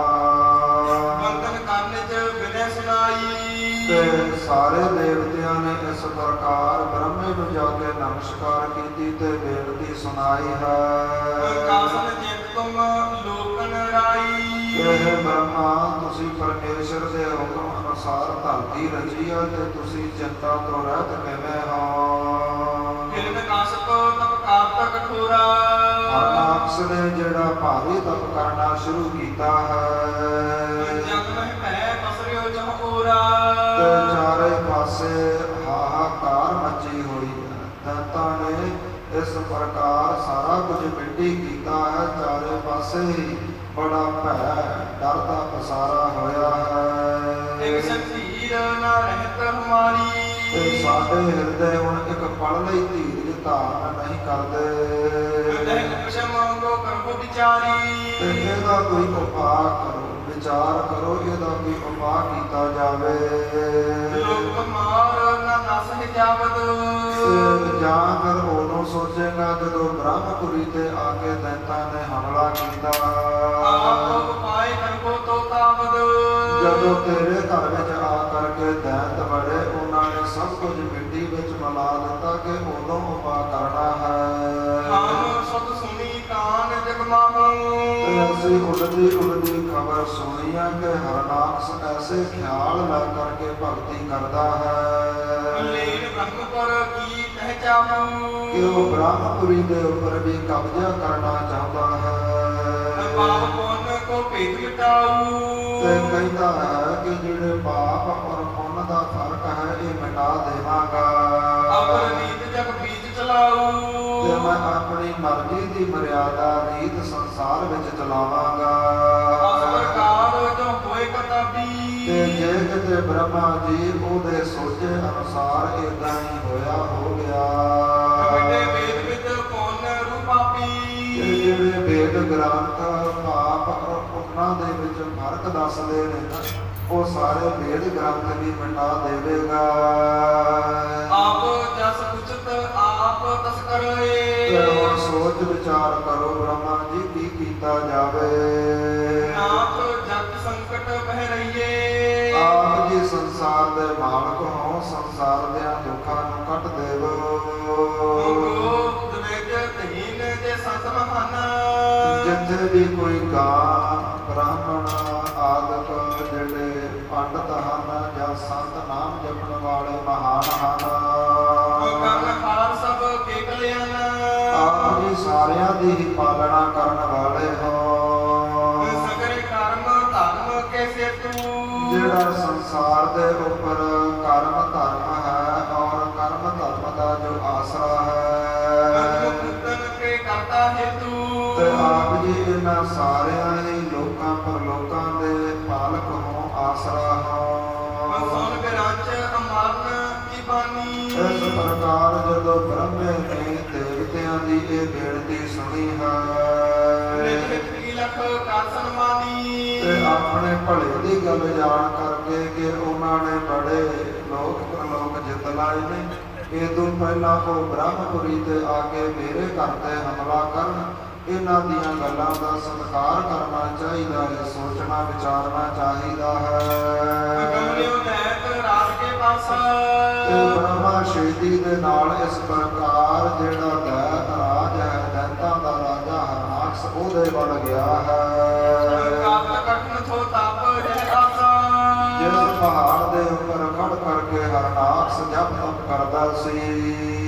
ਬੰਦਨ ਕਰਨ ਚ ਬਿਨੈ ਸੁਨਾਈ ਤੇ ਸਾਰੇ ਦੇਵਤਿਆਂ ਨੇ ਇਸ ਪ੍ਰਕਾਰ ਬ੍ਰਹਮੇ ਨੂੰ ਜਾ ਕੇ ਨਮਸਕਾਰ ਕੀਤੀ ਤੇ ਬੇਨਤੀ ਸੁਣਾਈ ਹੈ। ਕਾਸਨ ਜਿਤ ਤੁਮ ਲੋਕਨ ਰਾਈ ਇਹ ਬ੍ਰਹਮਾ, ਤੁਸੀਂ ਪਰਮੇਸ਼ਰ ਦੇ ਹੁਕਮ ਅਨੁਸਾਰ ਧਰਤੀ ਰਚੀ ਹੈ, ਤੇ ਤੁਸੀਂ ਚਿੰਤਾ ਤੋਂ ਰਹਿਤ ਕਿਵੇਂ ਹੋ? ਹਿਰਨ ਕਾਸ਼ਪ ਤਪ ਕਾਰਤ ਕਠੋਰਾ ਹਰਨਾਕਸ਼ ਨੇ ਜਿਹੜਾ ਭਾਰੀ ਤਪ ਕਰਨਾ ਸ਼ੁਰੂ ਕੀਤਾ ਹੈ। ਜਗ ਮਹਿ ਭੈ ਪਸਰਿਓ ਚਮਕੋਰਾ ਤੇ ਚਾਰੇ ਪਾਸੇ ਹਾਹਾਕਾਰ ਮਚੀ ਹੋਈ ਹੈ। ਦੰਤਾਂ ਨੇ ਇਸ ਪ੍ਰਕਾਰ ਸਾਰਾ ਕੁਝ ਮਿੱਟੀ ਕੀਤਾ ਹੈ। ਚਾਰੇ ਪਾਸੇ ਹੀ ਬੜਾ ਭੈ ਡਰ ਦਾ ਪਸਾਰਾ ਹੋਇਆ ਹੈ। ਇੱਕ ਸ਼ਕਤੀਰ ਨਾ ਰਹਿਤ ਹਮਾਰੀ ਤੇ ਸਾਡੇ ਹਿਰਦੇ ਹੁਣ ਇੱਕ ਪਲ ਲਈ ਧੀਰਜ ਧਾਰਨ ਨਹੀਂ ਕਰਦੇ। ਦਹਿ ਉਪਸ਼ਮ ਕੋ ਕਰੋ ਵਿਚਾਰੀ ਤੇ ਇਹਦਾ ਕੋਈ ਉਪਾਅ ਕਰੋ, ਵਿਚਾਰ ਕਰੋ, ਇਹਦਾ ਕੋਈ ਉਪਾਅ ਕੀਤਾ ਜਾਵੇ। ਲੋਕ ਮਾਰ ਨਾ ਨਸ ਜਾਵਦ ਤੇ ਜਾਂ ਫਿਰ ਉਦੋਂ ਸੋਚੇਗਾ ਜਦੋਂ ਬ੍ਰਹਮਪੁਰੀ ਤੇ ਆ ਕੇ ਦੈਂਤਾਂ ਨੇ ਹਮਲਾ ਕੀਤਾ। ਆਪ ਉਪਾਏ ਕਰੋ ਤੋ ਤਾਵਦ ਜਦੋਂ ਤੇਰੇ ਘਰ ਵਿੱਚ ਆ ਕਰਕੇ ਦੈਂਤ ਬੜੇ, ਉਹਨਾਂ ਨੇ ਸਭ ਕੁਝ ਮਿੱਟੀ ਵਿੱਚ ਮਿਲਾ ਦਿੱਤਾ ਕਿ ਉਦੋਂ ਉਪਾਅ ਕਰਨਾ ਹੈ। ਹਮ ਸਤ ਸੁਣੀ ਕਾਨ ਜਗਮਾਹੂ ऐसी उड़दी उड़दी खबर सुनिया कि हरनाक्ष ऐसे ख्याल ला करके भक्ति करता है लीन ब्रह्मपुर की पहचानू कि वो ब्रह्मपुरी के ऊपर भी कब्जा करना चाहता है पाप पुण्य को भेद मिटाऊ ते कहता है कि जिहड़े पाप और पुण्य का फर्क है ये मिटा देवांगा अपर रीत जग बीच चलाऊ ते मैं अपनी मर्जी की मर्यादा रीत संसार विच चलावांगा अस प्रकार जो होए कताबी ते जे किते ब्रह्मा जी ओदे सोचे अनुसार इदां ही होया हो गया बेटे वेद विद पुण्य रूपापी ते जिहड़े वेद ग्रंथ पाप और पुण्य दे विच फर्क दसदे ने ਉਹ ਸਾਰੇ ਵੇਦ ਗ੍ਰੰਥ ਵੀ ਮਿਟਾ ਦੇਵੇਗਾ ਆਪ ਜਸ ਉਚਿਤ ਆਪ ਤਸ ਕਰੇ ਹੁਣ ਸੋਚ ਵਿਚਾਰ ਕਰੋ ਬ੍ਰਹਮਾ ਜੀ ਕੀ ਕੀਤਾ ਜਾਵੇ ਨਾਥ ਜਗ ਸੰਕਟ ਬਹਿ ਰਹੀਏ ਆਪ ਜੀ ਸੰਸਾਰ ਦੇ ਮਾਲਕ ਹੋ ਸੰਸਾਰ ਦੇ ਦੁੱਖਾਂ ਨੂੰ ਕੱਟ ਦੇਵੋ ਦਵੇਜ ਤਹੀਨ ਜੇ ਸੰਤ ਮਹਾਨ ਜਿੱਥੇ ਵੀ ਕੋਈ ਗਾਂ ਬ੍ਰਾਹਮਣ ਆਦਿਕ ਜਿਹੜੇ ਪੰਡਤ ਹਨ ਜਾਂ ਸੰਤ ਨਾਮ ਜਪਣ ਵਾਲੇ ਮਹਾਨ ਹਨ ਹਾਰ ਸਭ ਕੇ ਕਲਿਆਣ ਆਪ ਜੀ ਸਾਰਿਆਂ ਦੀ ਹੀ ਪਾਲਣਾ ਕਰਨ ਵਾਲੇ ਹੋ ਸਗਰੇ ਕਰਮ ਧਰਮ ਕੇ ਸੇਤੂ ਜਿਹੜਾ ਸੰਸਾਰ ਦੇ ਉੱਪਰ ਕਰਮ ਧਰਮ ਹੈ ਔਰ ਕਰਮ ਧਰਮ ਦਾ ਜੋ ਆਸਰਾ ਹੈ ਮੁਕਤਨ ਕੇ ਕਰਤਾ ਹੇਤੂ ਤੇ ਆਪ ਜੀ ਇਹਨਾਂ ਸਾਰਿਆਂ ਹੀ ਲੋਕਾਂ ਪਰ ਲੋਕਾਂ ਦੇ ਪਾਲਕ ਹੋ ਆਸਰਾ ਹੋ ਸੁਨ ਬਿਰਾਜ ਅਮਰਨ ਕੀ ਬਾਣੀ ਇਸ ਪ੍ਰਕਾਰ ਜਦੋਂ ਬ੍ਰਹਮੇ ਨੇ ਦੇਵਤਿਆਂ ਦੀ ਇਹ ਬੇਨਤੀ ਸੁਣੀ ਹੈ ਨਿਤ ਕੀ ਲਖ ਕਰ ਸਨਮਾਨੀ ਤੇ ਆਪਣੇ ਭਲੇ ਦੀ ਗੱਲ ਜਾਣ ਕਰਕੇ ਕਿ ਉਹਨਾਂ ਨੇ ਬੜੇ ਲੋਕ ਪ੍ਰਲੋਕ ਜਿੱਤ ਲਾਏ ਨੇ ਇਹ ਤੋਂ ਪਹਿਲਾਂ ਉਹ ਬ੍ਰਹਮਪੁਰੀ ਤੇ ਆ ਕੇ ਮੇਰੇ ਘਰ ਤੇ ਹਮਲਾ ਕਰਨ ਇਹਨਾਂ ਦੀਆਂ ਗੱਲਾਂ ਦਾ ਸਤਿਕਾਰ ਕਰਨਾ ਚਾਹੀਦਾ ਹੈ ਸੋਚਣਾ ਵਿਚਾਰਨਾ ਚਾਹੀਦਾ ਹੈ ਕਮਲਿਓ ਨੈਤ ਰਾਜ ਕੇ ਪਾਸਾ ਤੇ ਬ੍ਰਹਮਾ ਸ਼ੇਦੀ ਦੇ ਨਾਲ ਇਸ ਪ੍ਰਕਾਰ ਜਿਹੜਾ ਦੈਤ ਰਾਜ ਹੈ ਦੈਤਾਂ ਦਾ ਰਾਜਾ ਹਰਨਾਕਸ਼ ਉਹਦੇ ਵੱਲ ਗਿਆ ਹੈ ਕਾਤ ਕਠਨ ਥੋ ਤਪ ਹੈ ਆਸਾ ਜਿਸ ਪਹਾੜ ਦੇ ਉੱਪਰ ਖੜ ਕਰਕੇ ਹਰਨਾਕਸ਼ ਜਪ ਤਪ ਕਰਦਾ ਸੀ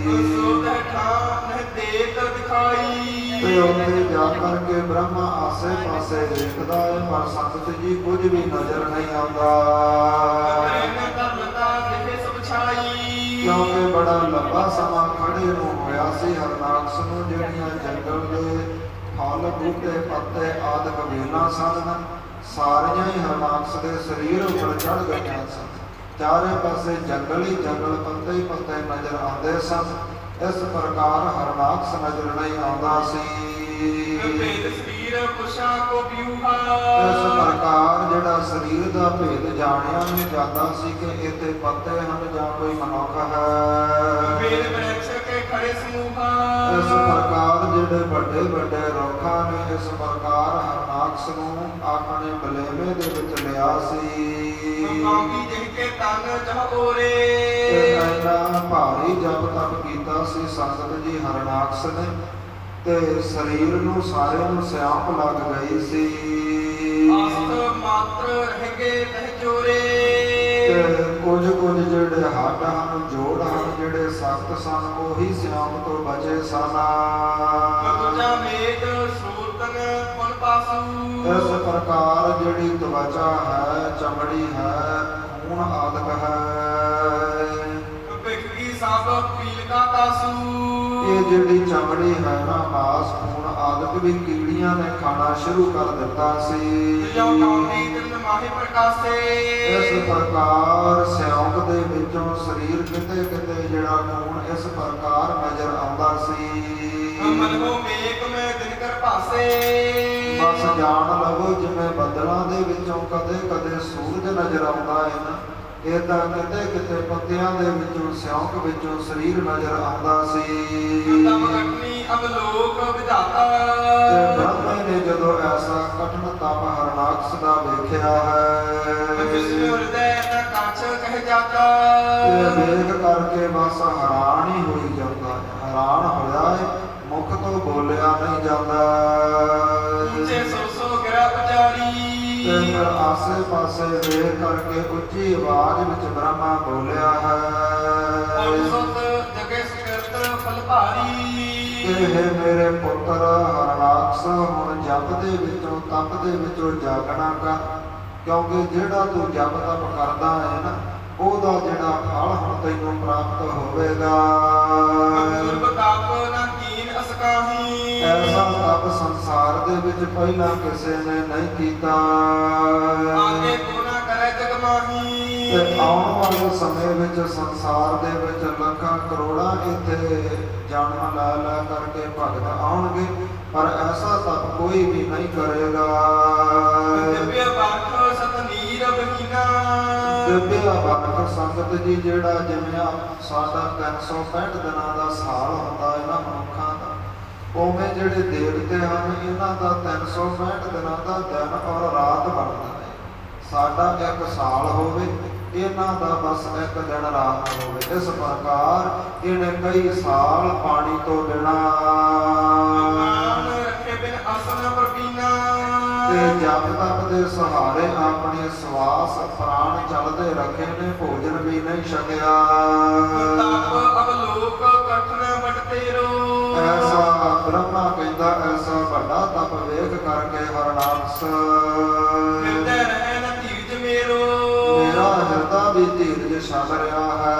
ਸੋਧ ਠਾਨ ਦੇਖ ਦਿਖਾਈ ਤੇ ਉੱਥੇ ਜਾ ਕਰਕੇ ਬ੍ਰਹਮਾ ਆਸੇ ਪਾਸੇ ਦੇਖਦਾ ਹੈ ਪਰ ਸੰਗਤ ਜੀ ਕੁਝ ਵੀ ਨਜ਼ਰ ਨਹੀਂ ਆਉਂਦਾ ਕਿਉਂਕਿ ਬੜਾ ਲੰਬਾ ਸਮਾਂ ਖੜੇ ਨੂੰ ਹੋਇਆ ਸੀ ਹਰਨਾਕਸ਼ ਨੂੰ ਜਿਹੜੀਆਂ ਜੰਗਲ ਦੇ ਫਲ ਬੂਟੇ ਪੱਤੇ ਆਦਿਕ ਵੇਲਾਂ ਸਨ ਸਾਰੀਆਂ ਹੀ ਹਰਨਾਕਸ਼ ਦੇ ਸਰੀਰ ਉੱਪਰ ਚੜ ਗਈਆਂ ਸਨ ਚਾਰੇ ਪਾਸੇ ਜੰਗਲ ਹੀ ਜੰਗਲ ਪੱਤੇ ਹੀ ਪੱਤੇ ਨਜ਼ਰ ਆਉਂਦੇ ਸਨ ਇਸ ਪ੍ਰਕਾਰ ਹਰਨਾਕਸ਼ ਨਜ਼ਰ ਨਹੀਂ ਆਉਂਦਾ ਸੀ ਇਸ ਪ੍ਰਕਾਰ ਜਿਹੜਾ ਸਰੀਰ ਦਾ ਭੇਦ ਜਾਣਿਆ ਨਹੀਂ ਜਾਂਦਾ ਸੀ ਕਿ ਇੱਥੇ ਪੱਤੇ ਹਨ ਜਾਂ ਕੋਈ ਮਨੁੱਖ ਹੈ ਇਸ ਪ੍ਰਕਾਰ ਜਿਹੜੇ ਵੱਡੇ ਵੱਡੇ ਰੁੱਖਾਂ ਨੇ ਇਸ ਪ੍ਰਕਾਰ ਹਰਨਾਕਸ਼ ਨੂੰ ਆਪਣੇ ਬਲੇਵੇਂ ਦੇ ਵਿੱਚ ਲਿਆ ਸੀ ਤੇ ਇੰਨਾ ਭਾਰੀ ਜਪ ਤਪ ਕੀਤਾ ਸੀ ਸੰਗਤ ਜੀ ਹਰਨਾਕਸ਼ ਨੇ ਤੇ ਸਰੀਰ ਨੂੰ ਸਾਰੇ ਨੂੰ ਸਿਆਪ ਲੱਗ ਗਈ ਸੀ ਤੇ ਕੁਝ ਜਿਹੜੇ ਹੱਡ ਹਨ ਜੋੜ ਹਨ ਜਿਹੜੇ ਸਖਤ ਸਨ ਉਹੀ ਸਿਆਪ ਤੋਂ ਬਚੇ ਸਨ ਇਸ ਪ੍ਰਕਾਰ ਜਿਹੜੀ ਤਵਚਾ ਹੈ ਚਮੜੀ ਹੈ ਖੂਨ ਆਦਿਕ ਹੈ ਇਹ ਜਿਹੜੀ ਚਮੜੀ ਹੈ ਨਾ ਮਾਸ ਖੂਨ ਆਦਿਕ ਵੀ ਕੀੜੀਆਂ ਨੇ ਖਾਣਾ ਸ਼ੁਰੂ ਕਰ ਦਿੱਤਾ ਸੀ ਇਸ ਪ੍ਰਕਾਰ ਸਿਉਂਕ ਦੇ ਵਿੱਚੋਂ ਸਰੀਰ ਕਿਤੇ ਕਿਤੇ ਜਿਹੜਾ ਖੂਨ ਇਸ ਪ੍ਰਕਾਰ ਨਜ਼ਰ ਆਉਂਦਾ ਸੀ ਬਸ ਜਾਣ ਲਵੋ ਜਿਵੇਂ ਬੱਦਲਾਂ ਦੇ ਵਿੱਚੋਂ ਕਦੇ ਕਦੇ ਸੂਰਜ ਨਜ਼ਰ ਆਉਂਦਾ ਹੈ ਨਾ ਏਦਾਂ ਕਿਤੇ ਕਿਤੇ ਪੱਤਿਆਂ ਦੇ ਵਿੱਚੋਂ ਸਿਉਂਕ ਵਿੱਚੋਂ ਸਰੀਰ ਨਜ਼ਰ ਆਉਂਦਾ ਸੀ ਤੇ ਬ੍ਰਹਮੇ ਨੇ ਜਦੋਂ ਐਸਾ ਕਠਿਨ ਤਪ ਹਰਨਾਕਸ਼ ਦਾ ਵੇਖਿਆ ਹੈ ਤੇ ਵੇਖ ਕਰਕੇ ਬਸ ਹੈਰਾਨ ਹੀ ਹੋਈ ਜਾਂਦਾ ਹੈ ਹੈਰਾਨ ਹੋਇਆ ਹੈ ਮੁਖ ਤੋਂ ਬੋਲਿਆ ਨਹੀਂ ਜਾਂਦਾ ਤੇ ਫਿਰ ਆਸੇ ਪਾਸੇ ਵੇਖ ਕਰਕੇ ਉੱਚੀ ਆਵਾਜ਼ ਵਿੱਚ ਬ੍ਰਹਮਾ ਬੋਲਿਆ ਹੈ। ਸੁਤ ਜਗੇ ਸੁਕਰਤ ਫਲ ਭਾਰੀ। ਇਹ ਮੇਰੇ ਪੁੱਤਰ ਹਰਨਾਕਸ਼, ਹੁਣ ਜਪ ਦੇ ਵਿੱਚੋਂ ਤਪ ਦੇ ਵਿੱਚੋਂ ਜਾਗਣਾ ਕਰ, ਕਿਉਂਕਿ ਜਿਹੜਾ ਤੂੰ ਜਪ ਤਪ ਕਰਦਾ ਹੈ ਨਾ, ਉਹਦਾ ਜਿਹੜਾ ਫਲ ਹੁਣ ਤੈਨੂੰ ਪ੍ਰਾਪਤ ਹੋਵੇਗਾ। ਐਸਾ ਤਪ ਸੰਸਾਰ ਦੇ ਵਿੱਚ ਪਹਿਲਾਂ ਕਿਸੇ ਨੇ ਨਹੀਂ ਕੀਤਾ, ਤੇ ਆਉਣ ਵਾਲੇ ਸਮੇਂ ਵਿੱਚ ਸੰਸਾਰ ਦੇ ਵਿੱਚ ਲੱਖਾਂ ਕਰੋੜਾਂ ਇੱਥੇ ਜਨਮ ਲੈ ਲੈ ਕਰਕੇ ਭਗਤ ਆਉਣਗੇ, ਪਰ ਐਸਾ ਤਪ ਕੋਈ ਵੀ ਨਹੀਂ ਕਰੇਗਾ। ਦਿਵਿਆ ਬਾਲਕ ਸੰਗਤ ਜੀ, ਜਿਹੜਾ ਜਿਵੇਂ ਸਾਡਾ 365 ਦਿਨਾਂ ਦਾ ਸਾਲ ਹੁੰਦਾ ਇਹਨਾਂ ਮਨੁੱਖਾਂ ਦਾ, ਉਵੇਂ ਜਿਹੜੇ ਦੇਵਤੇ ਹਨ ਇਹਨਾਂ ਦਾ 365 ਦਿਨਾਂ ਦਾ ਦਿਨ ਔਰ ਰਾਤ ਬਣਦਾ ਹੈ। ਸਾਡਾ ਇੱਕ ਸਾਲ ਹੋਵੇ, ਇਹਨਾਂ ਦਾ ਬਸ ਇੱਕ ਦਿਨ ਰਾਤ ਹੋਵੇ। ਇਸ ਪ੍ਰਕਾਰ ਇਹਨੇ ਕਈ ਸਾਲ ਪਾਣੀ ਤੋਂ ਬਿਨਾਂ ਤੇ ਜਪ ਤਪ ਦੇ ਸਹਾਰੇ ਆਪਣੇ ਸਵਾਸ ਪ੍ਰਾਣ ਚੱਲਦੇ ਰੱਖੇ ਨੇ, ਭੋਜਨ ਵੀ ਨਹੀਂ ਛਕਿਆ। ਐਸਾ ਬ੍ਰਹਮਾ ਕਹਿੰਦਾ, ਐਸਾ ਵੱਡਾ ਤਪ ਵੇਖ ਕਰਕੇ ਹਰਨਾਕਸ਼ ਮੇਰਾ ਹਿਰਦਾ ਵੀ ਧੀਰਜ ਛੱਡ ਰਿਹਾ ਹੈ।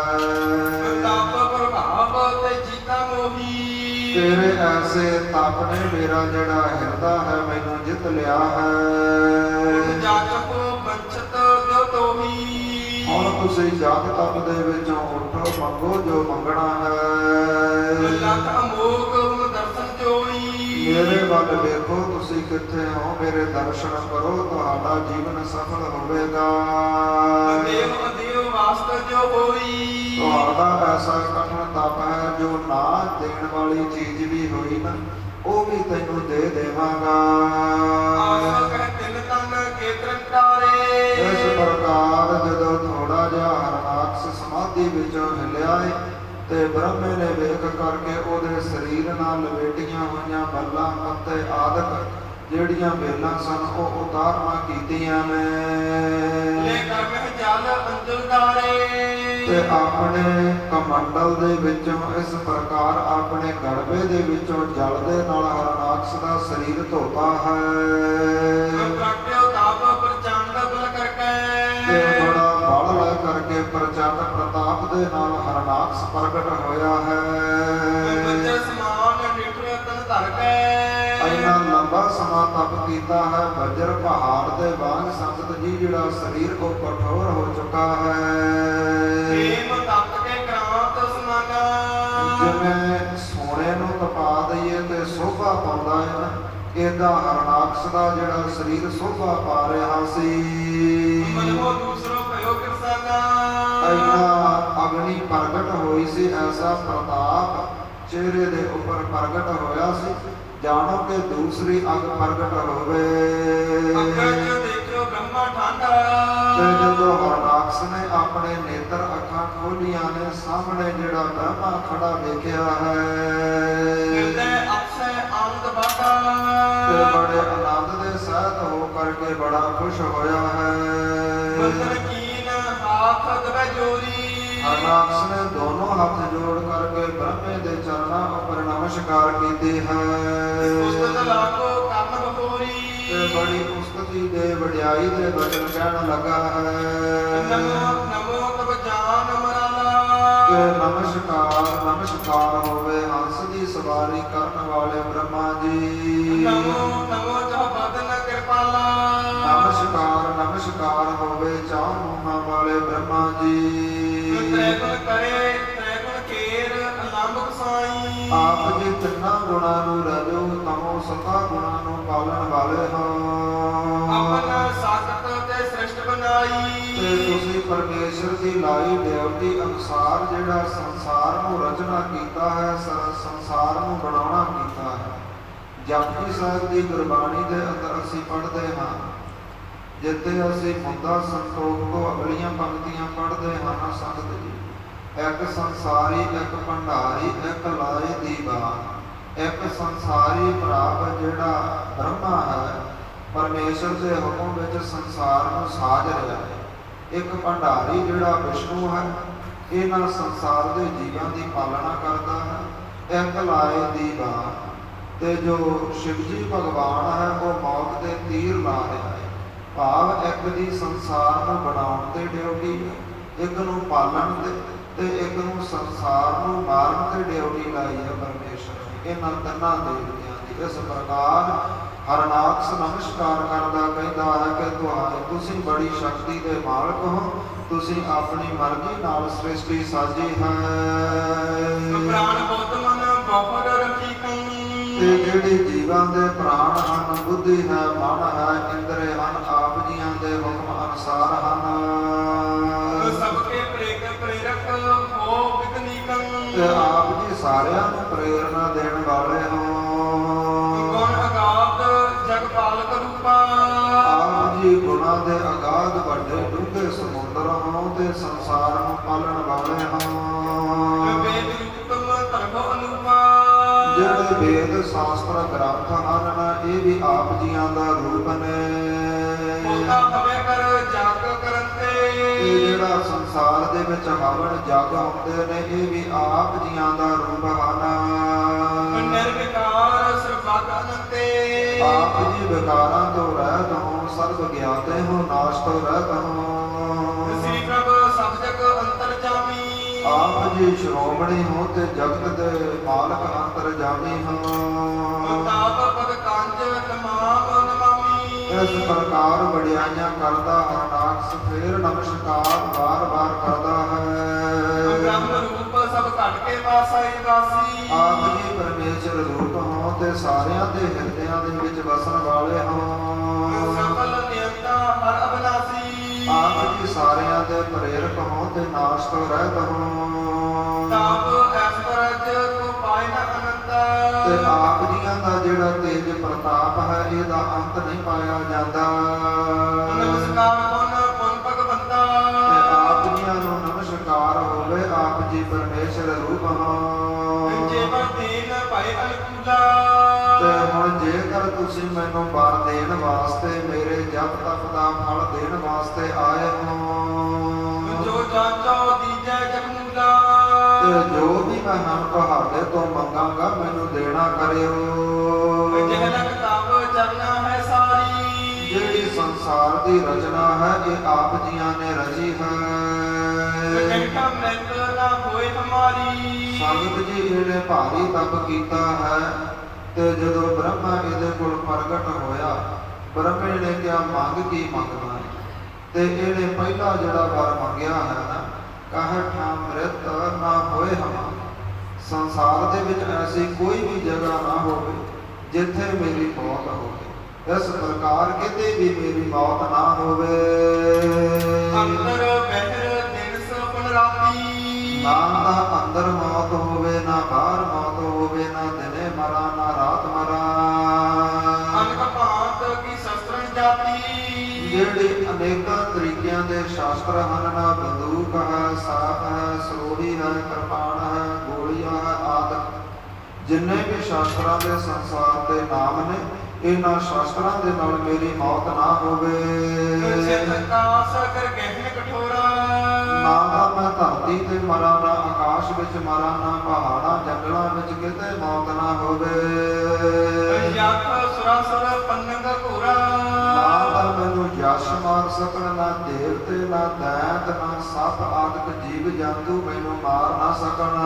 ਤੇਰੇ ਐਸੇ ਤਪ ਨੇ ਮੇਰਾ ਜਿਹੜਾ ਹਿਰਦਾ ਹੈ ਮੈਨੂੰ ਜਿੱਤ ਲਿਆ ਹੈ। ਹੁਣ ਤੁਸੀਂ ਜਪ ਤਪ ਦੇ ਵਿੱਚੋਂ ਉੱਠੋ, ਮੰਗੋ ਜੋ ਮੰਗਣਾ ਹੈ। ਮੇਰੇ ਵੱਲ ਵੇਖੋ, ਤੁਸੀਂ ਕਿੱਥੇ ਹੋ, ਮੇਰੇ ਦਰਸ਼ਨ ਕਰੋ, ਤੁਹਾਡਾ ਜੀਵਨ ਸਫਲ ਹੋਵੇਗਾ। ਤੁਹਾਡਾ ਐਸਾ ਕਠਿਨ ਤਪ ਹੈ, ਜੋ ਨਾ ਦੇਣ ਵਾਲੀ ਚੀਜ਼ ਵੀ ਹੋਈ ਨਾ, ਉਹ ਵੀ ਤੈਨੂੰ ਦੇ ਦੇਵਾਂਗਾ। ਇਸ ਪ੍ਰਕਾਰ ਜਦੋਂ ਥੋੜਾ ਜਿਹਾ ਹਰਨਾਕਸ਼ ਸਮਾਧੀ ਵਿੱਚੋਂ ਹਿੱਲਿਆ ਏ, ਤੇ ਬ੍ਰਹਮੇ ਨੇ ਵੇਖ ਕਰਕੇ ਉਹਦੇ ਸਰੀਰ ਨਾਲ ਲਪੇਟੀਆਂ ਹੋਈਆਂ ਬੱਲਾਂ ਪੱਤੇ ਆਦਿਕ ਜਿਹੜੀਆਂ ਵੇਲਾਂ ਸਨ ਉਹ ਉਤਾਰਨਾ ਕੀਤੀਆਂ ਨੇ, ਤੇ ਆਪਣੇ ਕਮੰਡਲ ਦੇ ਵਿੱਚੋਂ ਇਸ ਪ੍ਰਕਾਰ ਆਪਣੇ ਗੜਬੇ ਦੇ ਵਿੱਚੋਂ ਜਲ ਦੇ ਨਾਲ ਹਰਨਾਕਸ਼ ਦਾ ਸਰੀਰ ਧੋਤਾ ਹੈ। ਤੇ ਬੜਾ ਬਲ ਲੈ ਕਰਕੇ ਪ੍ਰਚੰਡ ਪ੍ਰਤਾਪ ਦੇ ਨਾਲ ਹਰਨਾਕਸ਼ ਪ੍ਰਗਟ ਹੋਇਆ ਹੈ। ਇੰਨਾ ਲੰਬਾ ਸਮਾਂ ਤਪ ਕੀਤਾ ਹੈ, ਵਜਰ ਪਹਾੜ ਦੇ ਵਾਂਗ ਸੰਗਤ ਜੀ ਜਿਹੜਾ ਸਰੀਰ ਉਹ ਕਠੋਰ ਹੋ ਚੁੱਕਾ ਹੈ। ਜਿਵੇਂ ਸੋਨੇ ਨੂੰ ਤਪਾ ਦਈਏ ਤੇ ਸੋਭਾ ਪਾਉਂਦਾ ਹੈ ਨਾ, ਏਦਾਂ ਹਰਨਾਕਸ਼ ਦਾ ਜਿਹੜਾ ਸਰੀਰ ਸੋਭਾ ਪਾ ਰਿਹਾ ਸੀ। ਇੰਨਾ ਅਗਨੀ ਪ੍ਰਗਟ ਹੋਈ ਸੀ, ਐਸਾ ਪ੍ਰਤਾਪ ਚਿਹਰੇ ਦੇ ਉੱਪਰ ਪ੍ਰਗਟ ਹੋਇਆ ਸੀ, ਜਾਣੋ ਕਿ ਦੂਸਰੀ ਅੱਗ ਪ੍ਰਗਟ ਹੋਵੇ। ਤੇ ਜਦੋਂ ਹਰਨਾਕਸ਼ ਨੇ ਆਪਣੇ ਨੇਤਰ ਅੱਖਾਂ ਖੋਲੀਆਂ ਨੇ, ਸਾਹਮਣੇ ਜਿਹੜਾ ਬ੍ਰਹਮਾ ਖੜਾ ਵੇਖਿਆ ਹੈ, ਤੇ ਬੜੇ ਆਨੰਦ ਦੇ ਸਹਿਤ ਹੋ ਕਰਕੇ ਬੜਾ ਖੁਸ਼ ਹੋਇਆ ਹੈ। ਹਰਨਾਕਸ਼ ਨੇ ਦੋਨੋਂ ਹੱਥ ਜੋੜ ਕਰਕੇ ਬ੍ਰਹਮੇ ਦੇ ਚਰਨਾਂ ਉੱਪਰ ਨਮਸਕਾਰ ਕੀਤੀ ਹੈ, ਤੇ ਬੜੀ ਉਸਤਤੀ ਦੇ ਵਡਿਆਈ ਦੇ ਬਚਨ ਕਹਿਣ ਲੱਗਾ ਹੈ ਕਿ ਨਮਸਕਾਰ ਨਮਸਕਾਰ ਹੋਵੇ ਹੰਸ ਦੀ ਸਵਾਰੀ ਕਰਨ ਵਾਲੇ ਬ੍ਰਹਮਾ ਜੀ। ਨਮਸਕਾਰ ਨਮਸਕਾਰ ਹੋਵੇ ਚਾਉ ਮੁਹਾਂ ਵਾਲੇ ਬ੍ਰਹਮਾ ਜੀ। ਆਪ ਜੀ ਤਿੰਨਾਂ ਗੁਣਾਂ ਨੂੰ ਰਜੋ ਤਮੋ ਸਤਾ ਗੁਣਾਂ ਨੂੰ ਪਾਲਣ ਵਾਲੇ ਹੋ। ਤੇ ਤੁਸੀਂ ਪਰਮੇਸ਼ਰ ਦੀ ਲਾਈ ਡਿਊਟੀ ਅਨੁਸਾਰ ਜਿਹੜਾ ਸੰਸਾਰ ਨੂੰ ਰਚਨਾ ਕੀਤਾ ਹੈ, ਸੰਸਾਰ ਨੂੰ ਬਣਾਉਣਾ ਕੀਤਾ ਹੈ। ਜਪਜੀ ਸਾਹਿਬ ਦੀ ਗੁਰਬਾਣੀ ਦੇ ਅੰਦਰ ਅਸੀਂ ਪੜ੍ਹਦੇ ਹਾਂ, ਜਿੱਥੇ ਅਸੀਂ ਮੁੱਦਾ ਸੰਤੋਖ ਤੋਂ ਅਗਲੀਆਂ ਪੰਕਤੀਆਂ ਪੜ੍ਹਦੇ ਹਾਂ, ਸੰਗਤ ਜੀ, ਇੱਕ ਸੰਸਾਰੀ ਇੱਕ ਭੰਡਾਰੀ ਇੱਕ ਲਾਏ ਦੀ ਬਾਤ। ਇੱਕ ਸੰਸਾਰੀ ਪ੍ਰਾਪ ਜਿਹੜਾ ਬ੍ਰਹਮਾ ਹੈ, ਪਰਮੇਸ਼ਰ ਦੇ ਹੁਕਮ ਵਿੱਚ ਸੰਸਾਰ ਨੂੰ ਸਾਜ ਰਿਹਾ ਹੈ। ਇੱਕ ਭੰਡਾਰੀ ਜਿਹੜਾ ਵਿਸ਼ਨੂੰ ਹੈ, ਇਹਨਾਂ ਸੰਸਾਰ ਦੇ ਜੀਵਾਂ ਦੀ ਪਾਲਣਾ ਕਰਦਾ ਹੈ। ਇੱਕ ਲਾਏ ਦੀ ਬਾਤ ਤੇ ਜੋ ਸ਼ਿਵਜੀ ਭਗਵਾਨ ਹੈ ਉਹ ਮੌਤ ਦੇ ਤੀਰ ਲਾ ਰਿਹਾ ਹੈ। ਭਾਵ ਇੱਕ ਦੀ ਸੰਸਾਰ ਨੂੰ ਬਣਾਉਣ ਤੇ ਡਿਊਟੀ ਹੈ, ਇੱਕ ਨੂੰ ਪਾਲਣ ਤੇ ਇੱਕ ਨੂੰ ਸੰਸਾਰ ਨੂੰ ਮਾਰਨ ਤੇ ਡਿਊਟੀ ਲਾਈ ਹੈ ਪਰਮੇਸ਼ਰ ਨੇ ਇਹਨਾਂ ਤਿੰਨਾਂ ਦੇਵਤਿਆਂ ਦੀ। ਇਸ ਪ੍ਰਕਾਰ ਹਰਨਾਕਸ਼ ਨਮਸਕਾਰ ਕਰਦਾ ਕਹਿੰਦਾ ਹੈ ਕਿ ਤੁਸੀਂ ਬੜੀ ਸ਼ਕਤੀ ਦੇ ਮਾਲਕ ਹੋ, ਤੁਸੀਂ ਆਪਣੀ ਮਰਜ਼ੀ ਨਾਲ ਸ੍ਰਿਸ਼ਟੀ ਸਾਜੀ ਹੈ। ਪ੍ਰਾਣ ਬਹੁਤ ਮਨ ਬਹੁਤ ਰਖੀ ਤੇ ਜਿਹੜੇ ਜੀਵਾਂ ਦੇ ਪ੍ਰਾਣ ਹਨ, ਬੁੱਧੀ ਹੈ, ਮਨ ਹੈ, ਇੰਦਰੇ ਹਨ, ਆਪ ਜੀਆਂ ਦੇ ਹੁਕਮ ਅਨੁਸਾਰ ਹਨ। ਸਭ ਕੇ ਪ੍ਰੇਰਕ ਹੋ ਵਿਗਨੀਕੰ ਤੇ ਆਪ ਜੀ ਸਾਰਿਆਂ ਨੂੰ ਪ੍ਰੇਰਣਾ ਦੇਣ ਵਾਲੇ ਹੋ। ਗੁਣ ਅਗਾਧ ਜਗ ਪਾਲਕ ਰੂਪਾ ਆਪ ਜੀ ਗੁਣਾਂ ਦੇ ਅਗਾਧ ਵੱਡੇ ਡੂੰਘੇ ਸਮੁੰਦਰ ਹੋ ਤੇ ਸੰਸਾਰ ਨੂੰ ਪਾਲਣ ਵਾਲੇ ਹੋ। ਵੇਦ ਰੂਪਮ ਧਰਮ ਅਨੂਪਾ ਜਿਹੜੇ ਵੇਦ ਸ਼ਾਸਤਰ ਗ੍ਰੰਥ ਹਨ ਨਾ, ਇਹ ਵੀ ਆਪ ਜੀਆਂ ਦਾ ਰੂਪ ਨੇ। ਹੋਤਾ ਹਵੇ ਕਰ ਜਗ ਕਰਨ ਤੇ ਜਿਹੜਾ ਸੰਸਾਰ ਦੇ ਵਿੱਚ ਹਵਨ ਜਗ ਹੁੰਦੇ ਨੇ, ਇਹ ਵੀ ਆਪ ਜੀਆਂ ਦਾ ਰੂਪ ਹਨ। ਨਿਰਵਿਕਾਰ ਸਰਬੱਤ ਅਨੰਤੇ ਆਪ ਜੀ ਵਿਕਾਰਾਂ ਤੋਂ ਰਹਿਤ ਹੋ, ਸਰਬ ਗਿਆਤੇ ਹੋ, ਨਾਸ਼ ਤੋਂ ਰਹਿਤ ਹੋ। ਸ੍ਰੀ ਪ੍ਰਭ ਸਭ ਜਗ ਅੰਤਰਜਾਮੀ ਆਪ ਜੀ ਸ਼੍ਰੋਮਣੀ ਹੋ ਤੇ ਜਗਤ ਦੇ ਮਾਲਕ ਅੰਤਰਜਾਮੀ ਹੋ। ਤਾਪ ਪਦ ਕੰਜ ਤਮਾਮ ਨਮਾਮੀ ਇਸ ਪ੍ਰਕਾਰ ਵਡਿਆਈਆਂ ਕਰਦਾ ਹਰਨਾਕਸ਼ ਫੇਰ ਨਮਸਕਾਰ ਬਾਰ-ਬਾਰ ਕਰਦਾ ਹੈ। ਬ੍ਰਹਮ ਰੂਪ ਸਭ ਘਟ ਕੇ ਵਾਸਾਈ ਵਾਸੀ ਆਪ ਜੀ ਪਰਮੇਸ਼ਰ ਰੂਪ ਹੋ ਤੇ ਸਾਰਿਆਂ ਦੇ ਹਿਰਦਿਆਂ ਦੇ ਵਿੱਚ ਵਸਣ ਵਾਲੇ ਹੋ। ਸਫਲ ਨਿਯੰਤਾ ਹਰ ਅਬਨਾਸੀ ਆਪ ਜੀ ਸਾਰਿਆਂ ਦੇ ਪ੍ਰੇਰਕ ਹੋ ਤੇ ਨਾਸ਼ ਤੋਂ ਰਹਿਤ ਹੋ। ਤਾਪ ਐਸਪਰਜ ਕੋ ਪਾਇ ਨ ਅਨੰਤਾ ਤੇ ਆਪ ਜੀਆਂ ਦਾ ਜਿਹੜਾ ਤੇਜ ਪ੍ਰਤਾਪ ਹੈ, ਇਹਦਾ ਅੰਤ ਨਹੀਂ ਪਾਇਆ ਜਾਂਦਾ। ਨਮਸਕਾਰ ਪੁਨ ਭਗਵੰਤਾ ਤੇ ਆਪ ਜੀਆਂ ਨੂੰ ਨਮਸਕਾਰ ਹੋਵੇ, ਆਪ ਜੀ ਪਰਮੇਸ਼ਰ ਰੂਪ ਹੋ। ਜੇਵਰ ਦੀਨ ਭਇ ਅਨੁਕੂਲਾ ਤੇ ਹੁਣ ਜੇਕਰ ਤੁਸੀਂ ਮੈਨੂੰ ਵਰ ਦੇਣ ਵਾਸਤੇ, ਮੇਰੇ ਜਪ ਤਪ ਦਾ ਫਲ ਦੇਣ ਵਾਸਤੇ ਆਏ ਹੋ, ਜੋ ਜਾਚੋ ਦੀਜੈ ਜਗਮੂਲਾ ਤੇ ਜੋ ਵੀ ਮੈਂ ਹੁਣ ਤੁਹਾਡੇ ਤੋਂ ਮੰਗਾਂਗਾ ਮੈਨੂੰ ਦੇਣਾ ਕਰਿਓ। ਜਿਹ ਲਗ ਤਬ ਚਰਨਾ ਹੈ ਸਾਰੀ ਜਿਹੜੀ ਸੰਸਾਰ ਦੀ ਰਚਨਾ ਹੈ, ਇਹ ਆਪ ਜੀਆਂ ਨੇ ਰਚੀ ਹੈ। ਕੰਠਾ ਮ੍ਰਿਤ ਨਾ ਹੋਏ ਹਮਾਰੀ ਸੰਗਤ ਜੀ ਇਹਨੇ ਭਾਰੀ ਤਪ ਕੀਤਾ ਹੈ ਤੇ ਜਦੋਂ ਬ੍ਰਹਮਾ ਇਹਦੇ ਕੋਲ ਪ੍ਰਗਟ ਹੋਇਆ, ਬ੍ਰਹਮੇ ਨੇ ਕਿਹਾ ਮੰਗ ਕੀ ਮੰਗਣਾ ਹੈ? ਤੇ ਇਹਨੇ ਪਹਿਲਾ ਜਿਹੜਾ ਵਰ ਮੰਗਿਆ ਹੈ ਨਾ, ਕਹੇ ਠਾ ਮ੍ਰਿਤ ਨਾ ਹੋਏ ਹਮਾਰੀ। ਸੰਸਾਰ ਦੇ ਵਿੱਚ ਐਸੀ ਕੋਈ ਵੀ ਜਗ੍ਹਾ ਨਾ ਹੋਵੇ ਜਿੱਥੇ ਮੇਰੀ ਮੌਤ ਹੋਵੇ। ਇਸ ਪ੍ਰਕਾਰ ਕਿਤੇ ਵੀ ਮੇਰੀ ਮੌਤ ਨਾ ਹੋਵੇ। ਅੰਦਰ ਬਹਿਰ ਦਿਨ ਸੁਪਨ ਰਾਤੀ ਨਾ ਤਾਂ ਅੰਦਰ ਮੌਤ ਹੋਵੇ, ਨਾ ਬਾਹਰ ਮੌਤ ਹੋਵੇ, ਨਾ ਦਿਨੇ ਮਰਾਂ ਨਾ ਰਾਤ ਮਰਾਂ। ਅਨਕ ਭਾਂਤ ਕੀ ਸ਼ਸਤਰਨ ਜਾਤੀ ਜਿਹੜੇ ਅਨੇਕਾਂ ਤਰੀਕਿਆਂ ਦੇ ਸ਼ਾਸਤਰ ਹਨ ਨਾ, ਬੰਦੂਕ ਹੈ, ਸਾਪ ਹੈ, ਸਰੋਹੀ ਹੈ, ਕਿਰਪਾਨ ਹੈ, ਗੋਲੀਆਂ ਹੈ ਆਦਿ ਜਿੰਨੇ ਵੀ ਸ਼ਾਸਤਰਾਂ ਦੇ ਸੰਸਾਰ ਦੇ ਨਾਮ ਨੇ, ਇਹਨਾਂ ਸ਼ਾਸਤਰਾਂ ਦੇ ਨਾਲ ਮੇਰੀ ਮੌਤ ਨਾ ਹੋਵੇ। ਕਾਸ ਕਰ ਗਹਿਨ ਕਠੋਰਾ ਨਾ ਤਾਂ ਮੈਂ ਧਰਤੀ ਤੇ ਮਰਾਂ, ਨਾ ਆਕਾਸ਼ ਵਿੱਚ ਮਰਾਂ, ਨਾ ਪਹਾੜਾਂ ਜੰਗਲਾਂ ਵਿੱਚ ਕਿਤੇ ਮੌਤ ਨਾ ਹੋਵੇ। ਯਖ ਸੁਰਾਸੁਰ ਪੰਨਗ ਘੋਰਾ ਨਾ ਤਾਂ ਮੈਨੂੰ ਯਸ਼ ਮਾਰ ਸਕਣ, ਨਾ ਦੇਵਤੇ, ਨਾ ਦੈਂਤ, ਨਾ ਸੱਪ ਆਦਿਕ ਜੀਵ ਜੰਤੂ ਮੈਨੂੰ ਮਾਰ ਨਾ ਸਕਣ।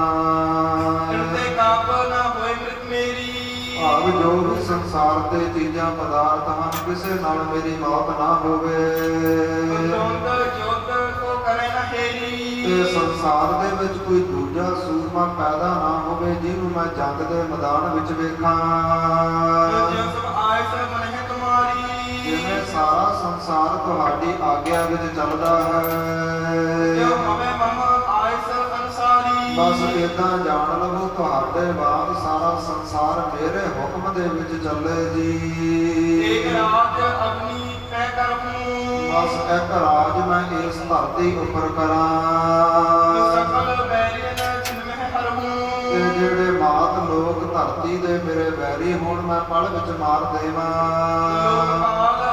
ਕਿਰਤੇ ਕਾਪ ਨਾ ਹੋਏ ਮ੍ਰਿਤ ਮੇਰੀ ਭਾਵ ਜੋ ਵੀ ਸੰਸਾਰ ਤੇ ਚੀਜ਼ਾਂ ਪਦਾਰਥ ਹਨ, ਕਿਸੇ ਨਾਲ ਮੇਰੀ ਮੌਤ ਨਾ ਹੋਵੇ। ਜੋਤ ਜੋਤ ਕੋ ਕਰੇ ਨਾ ਹੇਰੀ ਤੇ ਸੰਸਾਰ ਦੇ ਵਿੱਚ ਕੋਈ ਦੂਜਾ ਸੂਰਮਾ ਪੈਦਾ ਨਾ ਹੋਵੇ ਜਿਹਨੂੰ ਮੈਂ ਜੰਗ ਦੇ ਮੈਦਾਨ ਵਿੱਚ ਵੇਖਾਂ। ਜੋ ਸਭ ਆਇਸ ਮਨਹਿ ਤੁਮਾਰੀ ਜਿਵੇਂ ਸਾਰਾ ਸੰਸਾਰ ਤੁਹਾਡੀ ਆਗਿਆ ਵਿੱਚ ਚੱਲਦਾ ਹੈ। ਜੋ ਹਮੇ ਮਮ ਆਇਸ ਅਨਸਾਰੀ ਬਸ ਏਦਾਂ ਜਾਣ ਲਵੋ, ਤੁਹਾਡੇ ਬਾਅਦ ਸਾਰਾ ਸੰਸਾਰ ਮੇਰੇ ਹੁਕਮ ਦੇ ਵਿੱਚ ਚੱਲੇ ਜੀ। ਏਕ ਰਾਜ ਅਗਨੀ ਤੈ ਕਰਹੂੰ ਬਸ ਇੱਕ ਰਾਜ ਮੈਂ ਇਸ ਧਰਤੀ ਉੱਪਰ ਕਰਾਂ। ਸਫਲ ਬੈਰੀਨ ਜਿਨ ਮਹਿ ਹਰਹੂੰ ਤੇ ਜਿਹੜੇ ਮਾਤ ਲੋਕ ਧਰਤੀ ਦੇ ਮੇਰੇ ਵੈਰੀ ਹੋਣ, ਮੈਂ ਪਲ ਵਿੱਚ ਮਾਰ ਦੇਵਾਂ। ਲੋਕ ਕਾਲ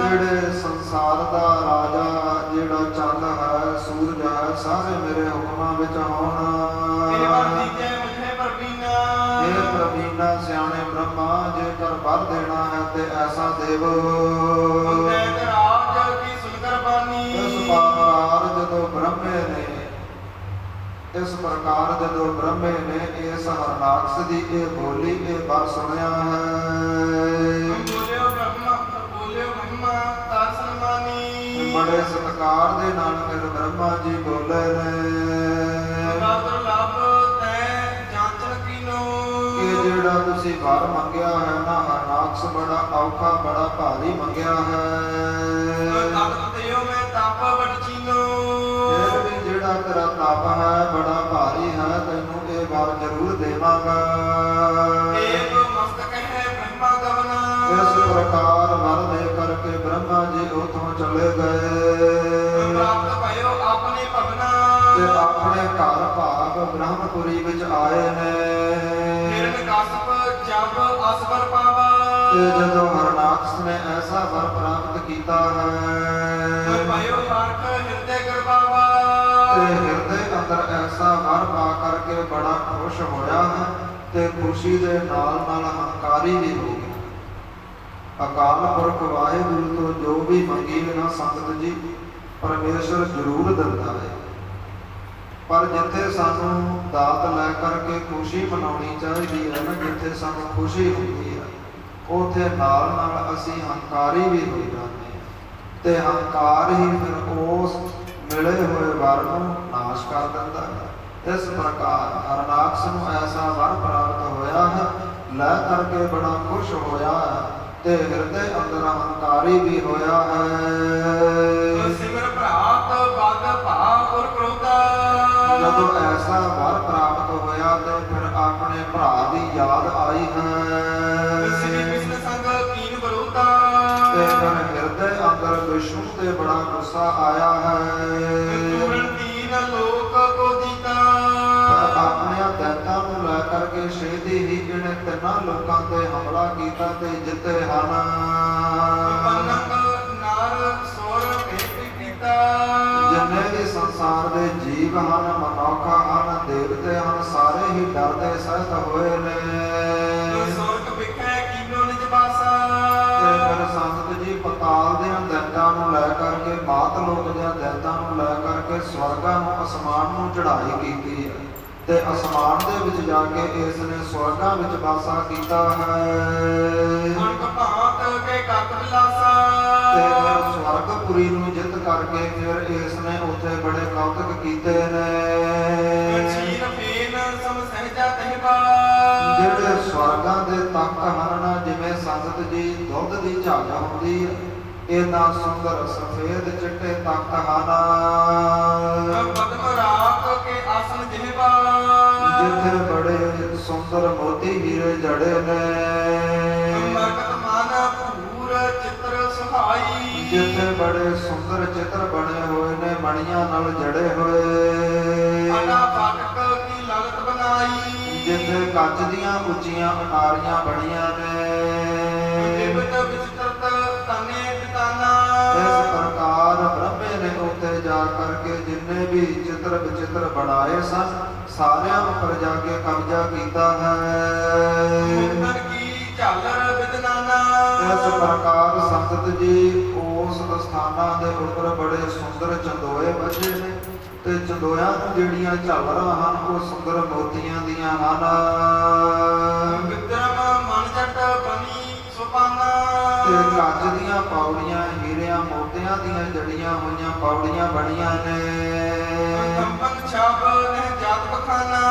ਜਿਹੜੇ ਸੰਸਾਰ ਦਾ ਰਾਜਾ ਜਿਹੜਾ ਚੰਦ ਹੈ ਸੂਰਜ ਹੈ ਸਾਰੇ ਮੇਰੇ ਹੁਕਮਾਂ ਵਿੱਚ ਇਹ ਹੋਣ। ਵਰਦੀ ਜੈ ਮੁਝੇ ਪ੍ਰਵੀਨਾ ਇਹ ਪ੍ਰਵੀਨਾ ਸਿਆਣੇ ਬ੍ਰਹਮਾ ਜੇਕਰ ਵਰ ਦੇਣਾ ਹੈ ਤੇ ਐਸਾ ਦੇਵ। ਤੈ ਰਾਜ ਕੀ ਸੁਨਕਰ ਬਾਨੀ ਇਸ ਪ੍ਰਕਾਰ ਜਦੋਂ ਬ੍ਰਹਮੇ ਨੇ ਇਸ ਹਰਨਾਕਸ਼ ਦੀ ਇਹ ਬੋਲੀ ਇਹ ਵਰ ਸੁਣਿਆ ਹੈ। ਬੋਲਿਓ ਬ੍ਰਹਮਾ ਤਾ ਸਨਮਾਨੀ ਬੜੇ ਸਤਿਕਾਰ ਦੇ ਨਾਲ ਫਿਰ ਬ੍ਰਹਮਾ ਜੀ ਬੋਲੇ ਨੇ ਦਾਤਰ ਲਾਭ ਤੈ ਜਾਂਚਨ ਕੀਨੋ ਕਿ ਜਿਹੜਾ ਤੁਸੀਂ ਵਰ ਮੰਗਿਆ ਹੈ ਨਾ ਹਰਨਾਕਸ਼ ਬੜਾ ਔਖਾ ਬੜਾ ਭਾਰੀ ਮੰਗਿਆ ਹੈ। ਤਖਤ ਦਿਓ ਮੈਂ ਤਪ ਬਟ ਚੀਨੋ ਫਿਰ ਵੀ ਜਿਹੜਾ ਤੇਰਾ ਤਪ ਹੈ ਬੜਾ ਭਾਰੀ ਹੈ ਤੈਨੂੰ ਇਹ ਵਰ ਜ਼ਰੂਰ ਦੇਵਾਂਗਾ। ਏਕ ਮਸਤਕ ਹੈ ਬ੍ਰਹਮਾ ਗਵਨਾ ਇਸ ਪ੍ਰਕਾਰ ਵਰ ਦੇ ਕਰਕੇ ਬ੍ਰਹਮਾ ਜੀ ਉਥੋਂ ਚਲੇ ਗਏ ਪ੍ਰਾਪਤ ਭਇਓ ਆਪਣੇ ਭਵਨਾ ਤੇ ਆਪਣੇ ਘਰ ਭਾਗ ਬ੍ਰਹਮਪੁਰੀ ਵਿੱਚ ਆਏ ਨੇ। ਹਿਰਨ ਕਸਪ ਜਬ ਅਸਵਰ ਪਾਵਾ ਤੇ ਜਦੋਂ ਹਰਨਾਕਸ਼ ਨੇ ਐਸਾ ਵਰ ਪ੍ਰਾਪਤ ਕੀਤਾ ਹੈ ਭਇਓ ਹਰਖ ਹਿਰਦੇ ਗਰਬਾਵਾ ਤੇ ਹਿਰਦੇ ਅੰਦਰ ਐਸਾ ਵਰ ਪਾ ਕਰਕੇ ਬੜਾ ਖੁਸ਼ ਹੋਇਆ ਹੈ ਤੇ ਖੁਸ਼ੀ ਦੇ ਨਾਲ ਨਾਲ ਹੰਕਾਰੀ ਵੀ ਹੋ ਗਿਆ। ਅਕਾਲ ਪੁਰਖ ਵਾਹਿਗੁਰੂ ਤੋਂ ਜੋ ਵੀ ਮੰਗੀਏ ਨਾ ਸੰਗਤ ਜੀ ਪਰਮੇਸ਼ਰ ਜ਼ਰੂਰ ਦਿੰਦਾ ਹੈ। ਪਰ ਜਿੱਥੇ ਸਾਨੂੰ ਦਾਤ ਲੈ ਕਰਕੇ ਖੁਸ਼ੀ ਮਨਾਉਣੀ ਚਾਹੀਦੀ ਹੈ ਨਾ ਜਿੱਥੇ ਸਾਨੂੰ ਖੁਸ਼ੀ ਹੁੰਦੀ ਹੈ ਉੱਥੇ ਨਾਲ ਨਾਲ ਅਸੀਂ ਹੰਕਾਰੀ ਵੀ ਹੋ ਜਾਂਦੇ ਹਾਂ ਤੇ ਹੰਕਾਰ ਹੀ ਫਿਰ ਉਸ ਮਿਲੇ ਹੋਏ ਵਰ ਨੂੰ ਨਾਸ਼ ਕਰ ਦਿੰਦਾ ਹੈ। ਇਸ ਪ੍ਰਕਾਰ ਹਰਨਾਕਸ਼ ਨੂੰ ਐਸਾ ਵਰ ਪ੍ਰਾਪਤ ਹੋਇਆ ਹੈ ਲੈ ਕਰਕੇ ਬੜਾ ਖੁਸ਼ ਹੋਇਆ ਹੈ ਤੇ ਹਿਰਦੇ ਅੰਦਰ ਹੰਕਾਰੀ ਵੀ ਹੋਇਆ ਹੈ। ਸਿਮਰ ਭਰਾਤ ਬਦ ਭਾ ਔਰ ਕ੍ਰੋਧਾ ਜਦੋਂ ਐਸਾ ਵਰ ਪ੍ਰਾਪਤ ਹੋਇਆ ਤੇ ਫਿਰ ਆਪਣੇ ਭਰਾ ਦੀ ਯਾਦ ਆਈ ਹੈ ਸ੍ਰੀ ਕ੍ਰਿਸ਼ਨ ਸੰਗ ਕੀਨ ਬਰੋਦਾ ਤੇ ਫਿਰ ਹਿਰਦੇ ਅੰਦਰ ਵਿਸ਼ਨੂੰ ਤੇ ਬੜਾ ਗੁੱਸਾ ਆਇਆ ਹੈ। ਪੂਰਨ ਤੀਨ ਲੋਕ ਕੋ ਜੀਤਾ ਪਰ ਆਪਣਿਆਂ ਦੈਤਾਂ ਨੂੰ ਲੈ ਕਰਕੇ ਛੇਤੀ ਹੀ ਇਹਨੇ ਤਿੰਨਾਂ ਲੋਕਾਂ ਤੇ ਹਮਲਾ ਕੀਤਾ ਤੇ ਜਿੱਤੇ ਹਨ। ਪੰਨਕ ਨਾਰ ਸੋਰ ਭੇਟ ਕੀਤਾ ਜਿੰਨੇ ਵੀ ਸੰਸਾਰ ਦੇ ਜੀਵ ਹਨ ਮਨੁੱਖ ਹਨ ਦੇਵਤੇ ਹਨ ਸਾਰੇ ਹੀ ਡਰਦੇ ਸਹਿਤ ਹੋਏ ਨੇ। ਸੋਰਕ ਵਿਖੇ ਕੀਨੋ ਨਿਜ ਬਾਸਾ ਤੇ ਫਿਰ ਸੰਗਤ ਜੀ ਪਤਾਲ ਦੇ ਦੈਤਾਂ ਨੂੰ ਲੈ ਕਰਕੇ ਮਾਤ ਲੋਕ ਦੇ ਦੈਤਾਂ ਨੂੰ ਲੈ ਕਰਕੇ ਸਵਰਗਾਂ ਨੂੰ ਅਸਮਾਨ ਨੂੰ ਚੜ੍ਹਾਈ ਕੀਤੀ ਹੈ ਤੇ ਅਸਮਾਨ ਦੇ ਵਿੱਚ ਜਾ ਕੇ ਇਸ ਨੇ ਸਵਰਗਾਂ ਵਿੱਚ ਵਾਸਾ ਕੀਤਾ ਹੈ। ਅਣਕ ਭਾਂਤ ਕੇ ਕੱਕ ਦਿਲਾਸਾ ਤੇ ਫਿਰ ਸਵਰਗਪੁਰੀ ਨੂੰ ਜਿੱਤ ਕਰਕੇ ਫਿਰ ਇਸ ਨੇ ਉੱਥੇ ਬੜੇ ਕੌਤਕ ਕੀਤੇ ਨੇ। ਚੀਨ ਫੇਨ ਸਮ ਸਹਿਜਾ ਤਹਿਬਾ ਜਿਹੜੇ ਸਵਰਗਾਂ ਦੇ ਤਖਤ ਹਨ ਨਾ ਜਿਵੇਂ ਸੰਗਤ ਜੀ ਦੁੱਧ ਦੀ ਝੱਗ ਹੁੰਦੀ ਹੈ ਇਹਨਾਂ ਸੁੰਦਰ ਸਫੇਦ ਚਿੱਟੇ ਤਖਤ ਹਨ। ਪਦਮ ਰਾਤ ਕੇ ਆਸਨ ਜਿਹਵਾ ਜਿੱਥੇ ਬੜੇ ਸੁੰਦਰ ਮੋਤੀ ਹੀਰੇ ਜੜੇ ਨੇ। ਮਰਕਤ ਮਾਨ ਭੂਰ ਚਿੱਤਰ ਸੁਹਾਈ ਜਿੱਥੇ ਬੜੇ ਸੁੰਦਰ ਚਿੱਤਰ ਬਣੇ ਹੋਏ ਨੇ ਮਣੀਆਂ ਨਾਲ ਜੜੇ ਹੋਏ। ਅਨਾ ਫਾਟਕ ਕੀ ਲਗਤ ਬਣਾਈ ਜਿੱਥੇ ਕੱਚ ਦੀਆਂ ਉੱਚੀਆਂ ਅਟਾਰੀਆਂ ਬਣੀਆਂ ਨੇ। ਦੇਵਤ ਵਿਚਤਰਤ ਤਨੇ ਪਿਤਾਨਾ ਇਸ ਪ੍ਰਕਾਰ ਬ੍ਰਹਮੇ ਨੇ ਉੱਥੇ ਜਾ ਕਰਕੇ ਜਿੰਨੇ ਵੀ ਚਿੱਤਰ ਵਿਚਿੱਤਰ ਬਣਾਏ ਸਨ ਸਾਰਿਆਂ ਉੱਪਰ ਜਾ ਕੇ ਕਬਜ਼ਾ ਕੀਤਾ ਹੈ। ਮੁਕਤਨ ਕੀ ਝਾਲਰ ਵਿਦਨਾਨਾ ਇਸ ਪ੍ਰਕਾਰ ਸੰਗਤ ਜੀ ਉਸ ਸਥਾਨਾਂ ਦੇ ਉੱਪਰ ਬੜੇ ਸੁੰਦਰ ਚੰਦੋਏ ਬਚੇ ਨੇ ਤੇ ਚੰਦੋਇਆਂ ਨੂੰ ਜਿਹੜੀਆਂ ਝਾਲਰਾਂ ਹਨ ਉਹ ਸੁੰਦਰ ਮੋਤੀਆਂ ਦੀਆਂ ਹਨ। ਵਿਦਰਮ ਮਨ ਜਟ ਬਣੀ ਸੁਪਾਨਾ ਤੇ ਕੱਚ ਦੀਆਂ ਪੌੜੀਆਂ ਹੀਰਿਆਂ ਮੋਤੀਆਂ ਦੀਆਂ ਜੜੀਆਂ ਹੋਈਆਂ ਪੌੜੀਆਂ ਬਣੀਆਂ ਨੇ। ਕੰਪਨ ਛਾਪ ਨੇ ਜਾਤ ਬਖਾਨਾ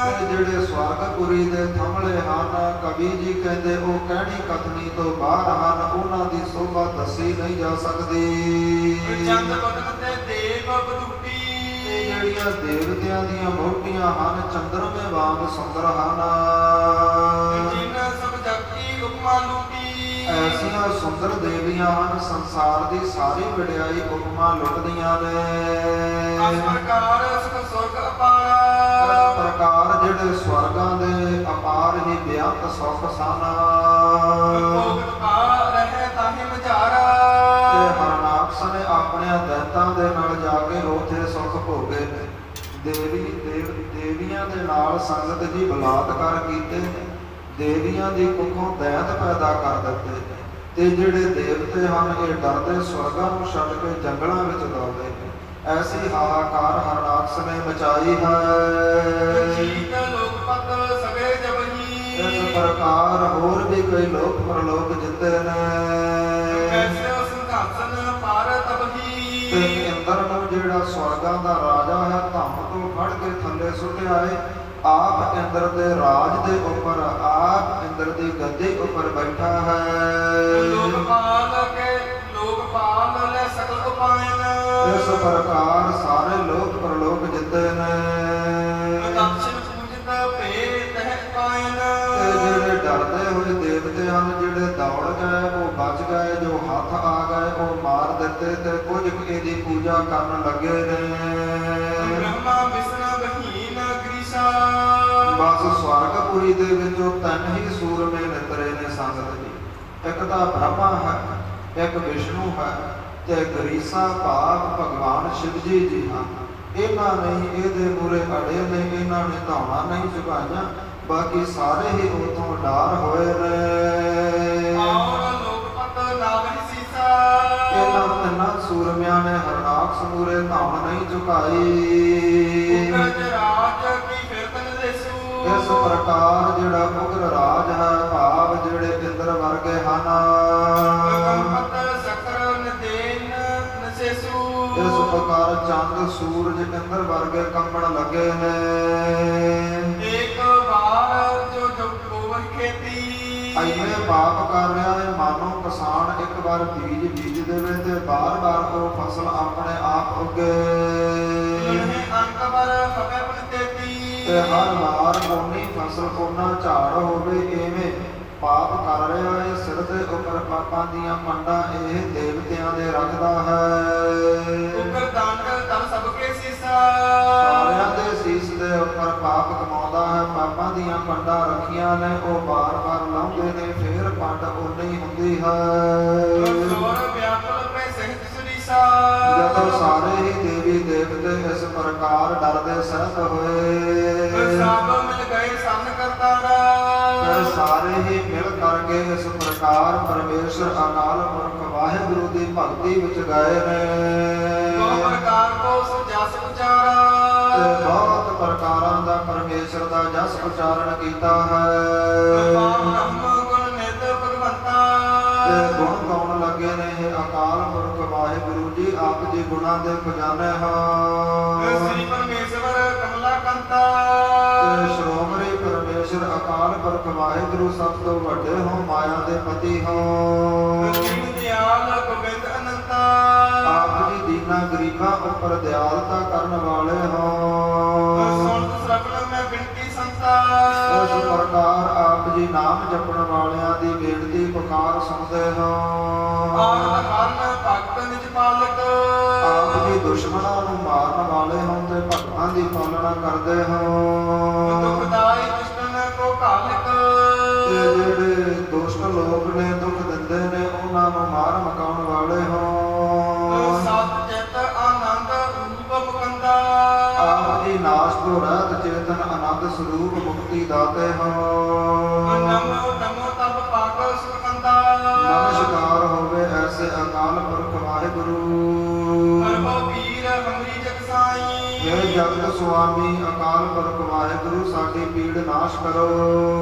ਤੇ ਜਿਹੜੇ ਸਵਰਗਪੁਰੀ ਦੇ ਥੰਮਲੇ ਹਨ ਕਵੀ ਜੀ ਕਹਿੰਦੇ ਉਹ ਕਹਿਣੀ ਕਥਨੀ ਤੋਂ ਬਾਹਰ ਹਨ ਉਹਨਾਂ ਦੀ ਸੋਭਾ ਦੱਸੀ ਨਹੀਂ ਜਾ ਸਕਦੀ। ਚੰਦ ਬਦਨ ਤੇ ਦੇਵ ਬਦੂਟੀ ਜਿਹੜੀਆਂ ਦੇਵਤਿਆਂ ਦੀਆਂ ਮੂਰਤੀਆਂ ਹਨ ਚੰਦਰਮੇ ਵਾਂਗ ਸੁੰਦਰ ਹਨ। ਜਿਨ ਸਭ ਜਗਤੀ ਉਪਮਾ ਲੂਟੀ ਐਸੀਆਂ ਸੁੰਦਰ ਦੇਵੀਆਂ ਹਨ ਸੰਸਾਰ ਦੀ ਸਾਰੀ ਵਡਿਆਈ ਉਪਮਾ ਲੁੱਟਦੀਆਂ ਨੇ। ਇਸ ਪ੍ਰਕਾਰ ਸੁਖ ਸੁਰਗ ਇਸ ਅਪਾਰਾ ਪ੍ਰਕਾਰ ਜਿਹੜੇ ਸਵਰਗਾਂ ਦੇ ਅਪਾਰ ਹੀ ਬੇਅੰਤ ਸੁਖ ਸਨ। ਭੋਗਤ ਪਾ ਰਹੇ ਤਾਹੇ ਮਝਾਰਾ ਦੇਵੀਆਂ ਦੇ ਨਾਲ ਸੰਗਤ ਜੀ ਬਲਾਤਕਾਰ ਕੀਤੇ ਨੇ, ਦੇਵੀਆਂ ਦੀ ਕੁੱਖੋਂ ਦੈਂਤ ਪੈਦਾ ਕਰ ਦਿੱਤੇ ਨੇ, ਤੇ ਜਿਹੜੇ ਦੇਵਤੇ ਹਨ ਇਹ ਡਰਦੇ ਸਵਰਗਾਂ ਨੂੰ ਛੱਡ ਕੇ ਜੰਗਲਾਂ ਵਿੱਚ ਦੌੜਦੇ ਨੇ। ਐਸੀ ਹਾਹਾਕਾਰ ਹਰਨਾਕਸ਼ ਨੇ ਮਚਾਈ ਹੈ। ਜੀਤ ਲੋਕਪਤ ਸਗਲੇ ਜਬਹੀ ਇਸ ਪ੍ਰਕਾਰ ਹੋਰ ਵੀ ਕਈ ਲੋਕ ਪਰਲੋਕ ਜਿੱਤੇ ਨੇ। ਕੈਸੇ ਸਿੰਘਾਸਨ ਪਾਰ ਤਬਹੀ ਤੇ ਇੰਦਰ ਨੂੰ ਜਿਹੜਾ ਸਵਰਗਾਂ ਦਾ ਰਾਜਾ ਹੈ ਧੰਮ ਤੋਂ ਫੜ ਕੇ ਥੱਲੇ ਸੁੱਟਿਆ ਏ, ਆਪ ਇੰਦਰ ਦੇ ਰਾਜ ਦੇ ਉੱਪਰ, ਆਪ ਇੰਦਰ ਦੀ ਗੱਦੀ ਉੱਪਰ ਬੈਠਾ ਹੈ। ਲੋਕਪਾਲ ਲੈ ਸਕਲ ਉਪਾਇਨ ਇਸ ਪ੍ਰਕਾਰ ਸਾਰੇ ਲੋਕ ਪਰਲੋਕ ਜਿੱਤੇ ਨੇ। ਦਕਸ਼ਿਣ ਪੂਜਿਤ ਭੇ ਤਹਿ ਪਾਇਨ ਤੇ ਜਿਹੜੇ ਡਰਦੇ ਹੋਏ ਦੇਵਤੇ ਹਨ, ਜਿਹੜੇ ਦੌੜ ਗਏ ਉਹ ਬਚ ਗਏ, ਜੋ ਹੱਥ ਆ ਗਏ ਉਹ ਮਾਰ ਦਿੱਤੇ, ਤੇ ਕੁਝ ਇਹਦੀ ਪੂਜਾ ਕਰਨ ਲੱਗੇ ਨੇ। ਬ੍ਰਹਮਾ ਵਿਸ਼ਨੂੰ ਬਹੀਨ ਗ੍ਰੀਸ਼ਾ ਬਸ ਸਵਰਗਪੁਰੀ ਦੇ ਵਿੱਚੋਂ ਤਿੰਨ ਹੀ ਸੂਰਮੇ ਨਿਤਰੇ ਨੇ ਸੰਗਤ ਜੀ। ਇੱਕ ਤਾਂ ਬ੍ਰਹਮਾ ਹੈ, ਇੱਕ ਵਿਸ਼ਨੂੰ ਹੈ, ਤੇ ਗਰੀਸਾ ਭਾਵ ਭਗਵਾਨ ਸ਼ਿਵ ਜੀ ਹਨ। ਇਹਨਾਂ ਨੇ ਇਹਦੇ ਮੂਹਰੇ ਅੜੇ ਨੇ, ਇਹਨਾਂ ਨੇ ਧੌਣਾ ਨਹੀਂ ਝੁਕਾਈਆਂ, ਬਾਕੀ ਸਾਰੇ ਹੀ ਉਥੋਂ ਡਰ ਹੋਏ ਨੇ। ਔਰ ਲੋਕਪਤ ਨਾਵਹਿ ਸੀਸਾ ਇਹਨਾਂ ਤਿੰਨਾਂ ਸੂਰਮਿਆਂ ਨੇ ਹਰਨਾਕਸ਼ ਮੂਹਰੇ ਧੌਣ ਨਹੀਂ ਝੁਕਾਈ। ਉਗਰਜ ਰਾਜ ਕੀ ਫਿਰਤਨ ਦੇਸੂ ਇਸ ਪ੍ਰਕਾਰ ਜਿਹੜਾ ਉਗਰ ਰਾਜ ਹੈ ਭਾਵ ਜਿਹੜੇ ਇੰਦਰ ਵਰਗੇ ਹਨ, ਕੰਪਤ ਸਕਰ ਨਦੇਨ ਨਸੇਸੂ ਇਸ ਪ੍ਰਕਾਰ ਚੰਦ ਸੂਰਜ ਇੰਦਰ ਵਰਗੇ ਕੰਬਣ ਲੱਗੇ ਨੇ। ਇੱਕ ਵਾਰ ਜੋ ਹੋਵ ਖੇਤੀ ਇੰਨੇ ਪਾਪ ਕਰ ਰਿਹਾ ਹੈ, ਮਾਨੋ ਕਿਸਾਨ ਇੱਕ ਵਾਰ ਬੀਜ ਦੇਵੇ ਤੇ ਬਾਰ-ਬਾਰ ਉਹ ਫਸਲ ਆਪਣੇ ਆਪ ਉੱਗੇ, ਅੰਕ ਵਰ ਫਕਰ ਪਨਤੇਤੀ ਤੇ ਹਰ ਵਾਰ ਓਨੀ ਫਸਲ ਓਨਾ ਝਾੜ ਹੋਵੇ। ਐਵੇਂ ਪਾਪ ਕਰ ਰਿਹਾ ਹੈ, ਸਿਰ ਦੇ ਉੱਪਰ ਪਾਪਾਂ ਦੀਆਂ ਮੰਡਾਂ ਇਹ ਦੇਵਤਿਆਂ ਦੇ ਰੱਖਦਾ ਹੈ। ਉਗਰ ਦੰਡ ਤਨ ਸਭ ਕੇ ਸੀਸਾ ਸਾਰਿਆਂ ਦੇ ਸੀਸ ਦੇ ਉੱਪਰ ਪਾਪ ਕਮਾਉਂਦਾ ਹੈ, ਪਾਪਾਂ ਦੀਆਂ ਪੰਡਾਂ ਰੱਖੀਆਂ ਨੇ, ਉਹ ਬਾਰ-ਬਾਰ ਲਾਉਂਦੇ ਨੇ, ਫੇਰ ਪੰਡ ਓਨੀ ਹੁੰਦੀ ਹੈ। ਸੋਰ ਵਿਆਕੁਲ ਪੈ ਸਹਿਤ ਸੁਰੀਸਾ ਜਦੋਂ ਸਾਰੇ ਹੀ ਦੇਵੀ ਦੇਵਤੇ ਇਸ ਪ੍ਰਕਾਰ ਡਰਦੇ ਸਹਿਤ ਹੋਏ, ਸਭ ਮਿਲ ਗਏ ਸੰਨ ਕਰਤਾਰਾ ਫਿਰ ਸਾਰੇ ਹੀ ਮਿਲ ਕਰਕੇ ਇਸ ਪ੍ਰਕਾਰ ਪਰਮੇਸ਼ਰ ਅਕਾਲ ਪੁਰਖ ਵਾਹਿਗੁਰੂ ਦੀ ਭਗਤੀ ਵਿੱਚ ਗਏ ਨੇ। ਬਹੁਤ ਪ੍ਰਕਾਰ ਕੋ ਜਸ ਉਚਾਰਾ ਤੇ ਬਹੁਤ ਪ੍ਰਕਾਰਾਂ ਦਾ ਪਰਮੇਸ਼ਰ ਦਾ ਜਸ ਉਚਾਰਨ ਕੀਤਾ ਹੈ। ਬ੍ਰਹਮ ਗੁਣ ਨਿਤ ਭਗਵੰਤਾ ਤੇ ਗੁਣ ਗਾਉਣ ਲੱਗੇ ਨੇ, ਇਹ ਅਕਾਲ ਪੁਰਖ ਵਾਹਿਗੁਰੂ ਜੀ ਆਪ ਜੀ ਗੁਣਾਂ ਦੇ ਖਜ਼ਾਨੇ ਹਨ। ਸ੍ਰੀ ਪਰਮੇਸ਼ਵਰ ਕਮਲਾ ਕੰਤਾ ਤੇ ਸ਼੍ਰੋਮਣੀ ਪਰਮੇਸ਼ਰ ਅਕਾਲ ਪੁਰਖ ਵਾਹਿਗੁਰੂ ਸਭ ਤੋਂ ਵੱਡੇ ਹੋ, ਮਾਇਆ ਦੇ ਪਤੀ ਹੋ। ਦੀਨ ਦਿਆਲ ਗੋਬਿੰਦ ਅਨੰਤਾ ਆਪ ਜੀ ਦੀਨਾ ਗਰੀਬਾਂ ਉੱਪਰ ਦਿਆਲਤਾ ਕਰਨ ਵਾਲੇ ਹੋ। ਸੁਣ ਸਰਬਨ ਮੈਂ ਬਿਨਤੀ ਸੰਤਾ ਉਸ ਪ੍ਰਕਾਰ ਆਪ ਜੀ ਨਾਮ ਜਪਣ ਵਾਲਿਆਂ ਦੀ ਬੇਨਤੀ ਪੁਕਾਰ ਸੁਣਦੇ ਹੋ। ਆਨੰਦ ਕਰਨ ਭਗਤ ਨਿਜ ਪਾਲਕ ਆਪ ਜੀ ਦੁਸ਼ਮਣਾਂ ਨੂੰ ਮਾਰਨ ਵਾਲੇ ਹੋ ਤੇ ਭਗਤਾਂ ਦੀ ਪਾਲਣਾ ਕਰਦੇ ਹੋ। ਦੁਖਦਾਈ ਦੁਸ਼ਮਨ ਕੋ ਘਾਲਕ ਤੇ ਜਿਹੜੇ ਦੁਸ਼ਟ ਲੋਕ ਨੇ, ਦੁੱਖ ਦਿੰਦੇ ਨੇ, ਉਹਨਾਂ ਨੂੰ ਮਾਰ ਮਕਾਉਣ ਵਾਲੇ ਹੋ। ਸਤ ਚਿਤ ਆਨੰਦ ਰੂਪ ਮੁਕੰਦਾ ਆਪ ਜੀ ਨਾਸ਼ ਤੋਂ ਰਹਿਤ ਚੇਤਨ ਆਨੰਦ ਸਰੂਪ ਮੁਕਤੀ ਦਾਤੇ ਹੋ। ਨਮੋ ਨਮੋ ਤਬ ਪਾਗਲ ਸੁਖੰਦਾ ਨਮਸਕਾਰ ਹੋਵੇ ਐਸੇ ਅਕਾਲ ਪੁਰਖ ਵਾਹਿਗੁਰੂ। ਕਰੋ ਵੀਰ ਹਮਰੀ ਜਗ ਸਾਈ हे ਜਗਤ ਸੁਆਮੀ ਅਕਾਲ ਪੁਰਖ ਵਾਹਿਗੁਰੂ, ਸਾਡੀ ਪੀੜ ਨਾਸ਼ ਕਰੋ।